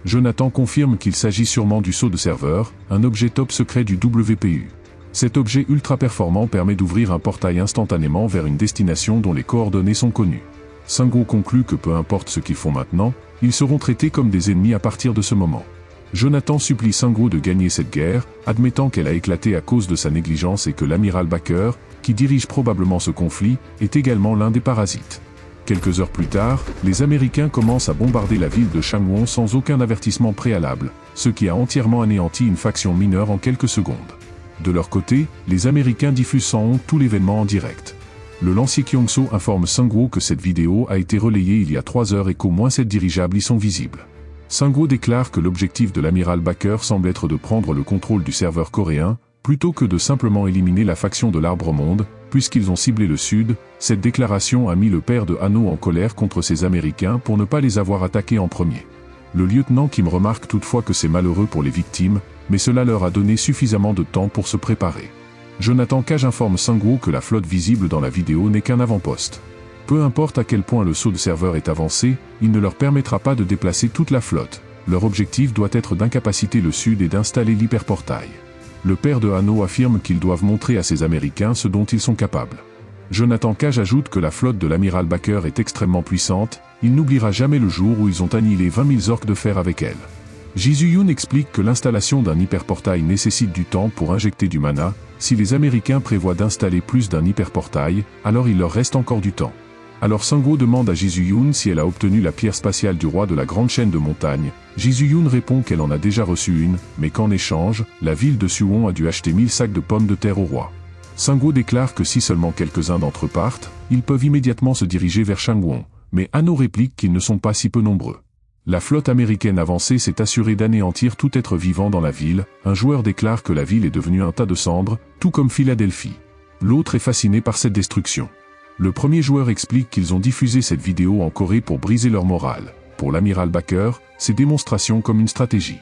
Jonathan confirme qu'il s'agit sûrement du sceau de serveur, un objet top secret du WPU. Cet objet ultra performant permet d'ouvrir un portail instantanément vers une destination dont les coordonnées sont connues. Sangwoo conclut que peu importe ce qu'ils font maintenant, ils seront traités comme des ennemis à partir de ce moment. Jonathan supplie Sangwoo de gagner cette guerre, admettant qu'elle a éclaté à cause de sa négligence et que l'amiral Baker, qui dirige probablement ce conflit, est également l'un des parasites. Quelques heures plus tard, les Américains commencent à bombarder la ville de Changwon sans aucun avertissement préalable, ce qui a entièrement anéanti une faction mineure en quelques secondes. De leur côté, les Américains diffusent sans honte tout l'événement en direct. Le lancier Kyongso informe Sangwoo que cette vidéo a été relayée il y a 3 heures et qu'au moins 7 dirigeables y sont visibles. Sangwoo déclare que l'objectif de l'amiral Baker semble être de prendre le contrôle du serveur coréen, plutôt que de simplement éliminer la faction de l'Arbre-Monde, puisqu'ils ont ciblé le Sud. Cette déclaration a mis le père de Hanno en colère contre ces Américains pour ne pas les avoir attaqués en premier. Le lieutenant Kim remarque toutefois que c'est malheureux pour les victimes, mais cela leur a donné suffisamment de temps pour se préparer. Jonathan Cage informe Sangwoo que la flotte visible dans la vidéo n'est qu'un avant-poste. Peu importe à quel point le saut de serveur est avancé, il ne leur permettra pas de déplacer toute la flotte. Leur objectif doit être d'incapaciter le Sud et d'installer l'hyperportail. Le père de Hanno affirme qu'ils doivent montrer à ces Américains ce dont ils sont capables. Jonathan Cage ajoute que la flotte de l'amiral Baker est extrêmement puissante, il n'oubliera jamais le jour où ils ont annihilé 20 000 orques de fer avec elle. Ji-Yoon explique que l'installation d'un hyperportail nécessite du temps pour injecter du mana. Si les Américains prévoient d'installer plus d'un hyperportail, alors il leur reste encore du temps. Alors Sanguo demande à Jisoo-yoon si elle a obtenu la pierre spatiale du roi de la grande chaîne de montagnes. Jisoo-yoon répond qu'elle en a déjà reçu une, mais qu'en échange, la ville de Suwon a dû acheter 1000 sacs de pommes de terre au roi. Sanguo déclare que si seulement quelques-uns d'entre eux partent, ils peuvent immédiatement se diriger vers Changwon, mais Hanno réplique qu'ils ne sont pas si peu nombreux. La flotte américaine avancée s'est assurée d'anéantir tout être vivant dans la ville. Un joueur déclare que la ville est devenue un tas de cendres, tout comme Philadelphie. L'autre est fasciné par cette destruction. Le premier joueur explique qu'ils ont diffusé cette vidéo en Corée pour briser leur morale. Pour l'amiral Baker, c'est démonstration comme une stratégie.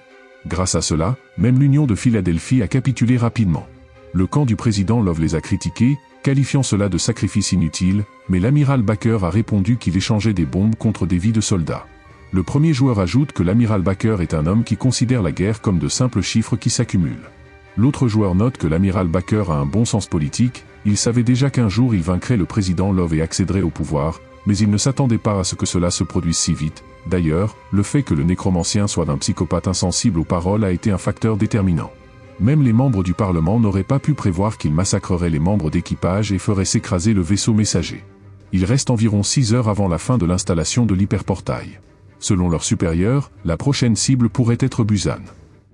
Grâce à cela, même l'Union de Philadelphie a capitulé rapidement. Le camp du président Love les a critiqués, qualifiant cela de sacrifice inutile, mais l'amiral Baker a répondu qu'il échangeait des bombes contre des vies de soldats. Le premier joueur ajoute que l'amiral Baker est un homme qui considère la guerre comme de simples chiffres qui s'accumulent. L'autre joueur note que l'amiral Baker a un bon sens politique, il savait déjà qu'un jour il vaincrait le président Love et accéderait au pouvoir, mais il ne s'attendait pas à ce que cela se produise si vite. D'ailleurs, le fait que le nécromancien soit d'un psychopathe insensible aux paroles a été un facteur déterminant. Même les membres du Parlement n'auraient pas pu prévoir qu'il massacrerait les membres d'équipage et ferait s'écraser le vaisseau messager. Il reste environ 6 heures avant la fin de l'installation de l'hyperportail. Selon leur supérieur, la prochaine cible pourrait être Busan.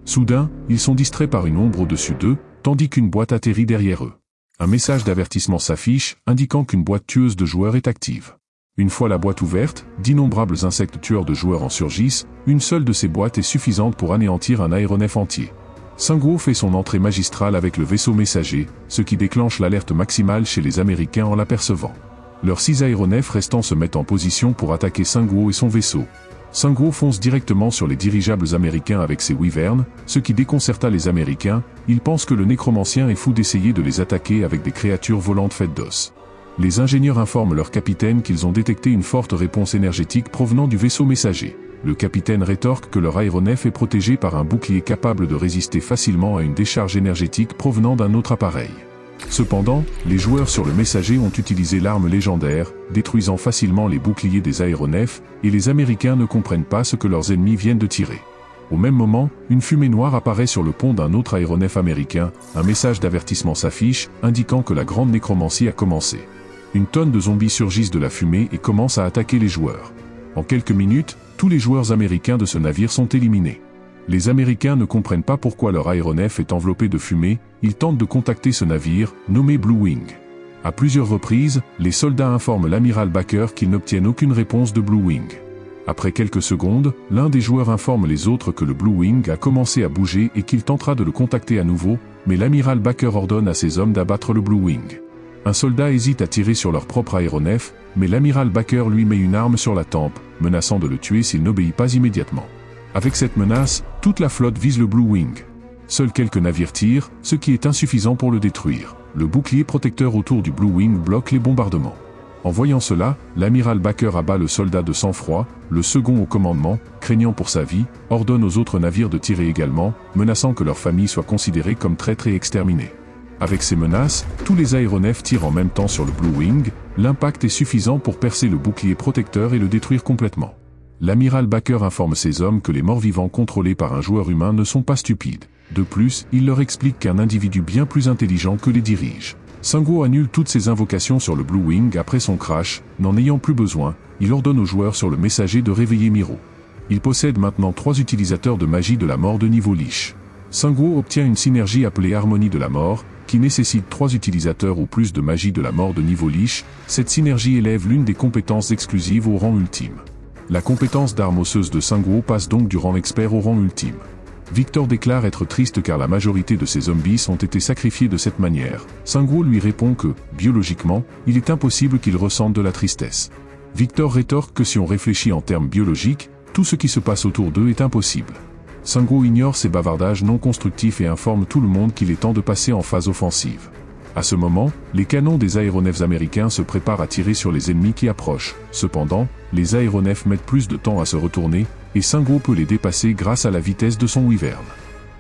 Soudain, ils sont distraits par une ombre au-dessus d'eux, tandis qu'une boîte atterrit derrière eux. Un message d'avertissement s'affiche, indiquant qu'une boîte tueuse de joueurs est active. Une fois la boîte ouverte, d'innombrables insectes tueurs de joueurs en surgissent. Une seule de ces boîtes est suffisante pour anéantir un aéronef entier. Sanguo fait son entrée magistrale avec le vaisseau messager, ce qui déclenche l'alerte maximale chez les Américains en l'apercevant. Leurs 6 aéronefs restants se mettent en position pour attaquer Sanguo et son vaisseau. Sanguo fonce directement sur les dirigeables américains avec ses wyverns, ce qui déconcerta les Américains. Ils pensent que le nécromancien est fou d'essayer de les attaquer avec des créatures volantes faites d'os. Les ingénieurs informent leur capitaine qu'ils ont détecté une forte réponse énergétique provenant du vaisseau messager. Le capitaine rétorque que leur aéronef est protégé par un bouclier capable de résister facilement à une décharge énergétique provenant d'un autre appareil. Cependant, les joueurs sur le messager ont utilisé l'arme légendaire, détruisant facilement les boucliers des aéronefs, et les Américains ne comprennent pas ce que leurs ennemis viennent de tirer. Au même moment, une fumée noire apparaît sur le pont d'un autre aéronef américain. Un message d'avertissement s'affiche, indiquant que la grande nécromancie a commencé. Une tonne de zombies surgissent de la fumée et commencent à attaquer les joueurs. En quelques minutes, tous les joueurs américains de ce navire sont éliminés. Les Américains ne comprennent pas pourquoi leur aéronef est enveloppé de fumée. Ils tentent de contacter ce navire, nommé Blue Wing. À plusieurs reprises, les soldats informent l'amiral Baker qu'ils n'obtiennent aucune réponse de Blue Wing. Après quelques secondes, l'un des joueurs informe les autres que le Blue Wing a commencé à bouger et qu'il tentera de le contacter à nouveau, mais l'amiral Baker ordonne à ses hommes d'abattre le Blue Wing. Un soldat hésite à tirer sur leur propre aéronef, mais l'amiral Baker lui met une arme sur la tempe, menaçant de le tuer s'il n'obéit pas immédiatement. Avec cette menace, toute la flotte vise le Blue Wing. Seuls quelques navires tirent, ce qui est insuffisant pour le détruire. Le bouclier protecteur autour du Blue Wing bloque les bombardements. En voyant cela, l'amiral Baker abat le soldat de sang-froid. Le second au commandement, craignant pour sa vie, ordonne aux autres navires de tirer également, menaçant que leur famille soit considérée comme traître et exterminée. Avec ces menaces, tous les aéronefs tirent en même temps sur le Blue Wing. L'impact est suffisant pour percer le bouclier protecteur et le détruire complètement. L'amiral Baker informe ses hommes que les morts-vivants contrôlés par un joueur humain ne sont pas stupides. De plus, il leur explique qu'un individu bien plus intelligent que les dirige. Sanguo annule toutes ses invocations sur le Blue Wing après son crash. N'en ayant plus besoin, il ordonne aux joueurs sur le messager de réveiller Miro. Il possède maintenant 3 utilisateurs de magie de la mort de niveau liche. Sanguo obtient une synergie appelée Harmonie de la mort, qui nécessite 3 utilisateurs ou plus de magie de la mort de niveau liche. Cette synergie élève l'une des compétences exclusives au rang ultime. La compétence d'arme osseuse de Sanguo passe donc du rang expert au rang ultime. Victor déclare être triste car la majorité de ses zombies ont été sacrifiés de cette manière. Sanguo lui répond que, biologiquement, il est impossible qu'il ressente de la tristesse. Victor rétorque que si on réfléchit en termes biologiques, tout ce qui se passe autour d'eux est impossible. Sanguo ignore ces bavardages non constructifs et informe tout le monde qu'il est temps de passer en phase offensive. À ce moment, les canons des aéronefs américains se préparent à tirer sur les ennemis qui approchent. Cependant, les aéronefs mettent plus de temps à se retourner, et Sanguo peut les dépasser grâce à la vitesse de son Wyvern.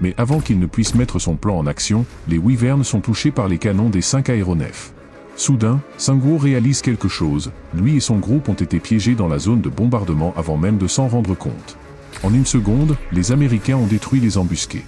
Mais avant qu'il ne puisse mettre son plan en action, les Wyverns sont touchés par les canons des 5 aéronefs. Soudain, Sanguo réalise quelque chose. Lui et son groupe ont été piégés dans la zone de bombardement avant même de s'en rendre compte. En une seconde, les Américains ont détruit les embusqués.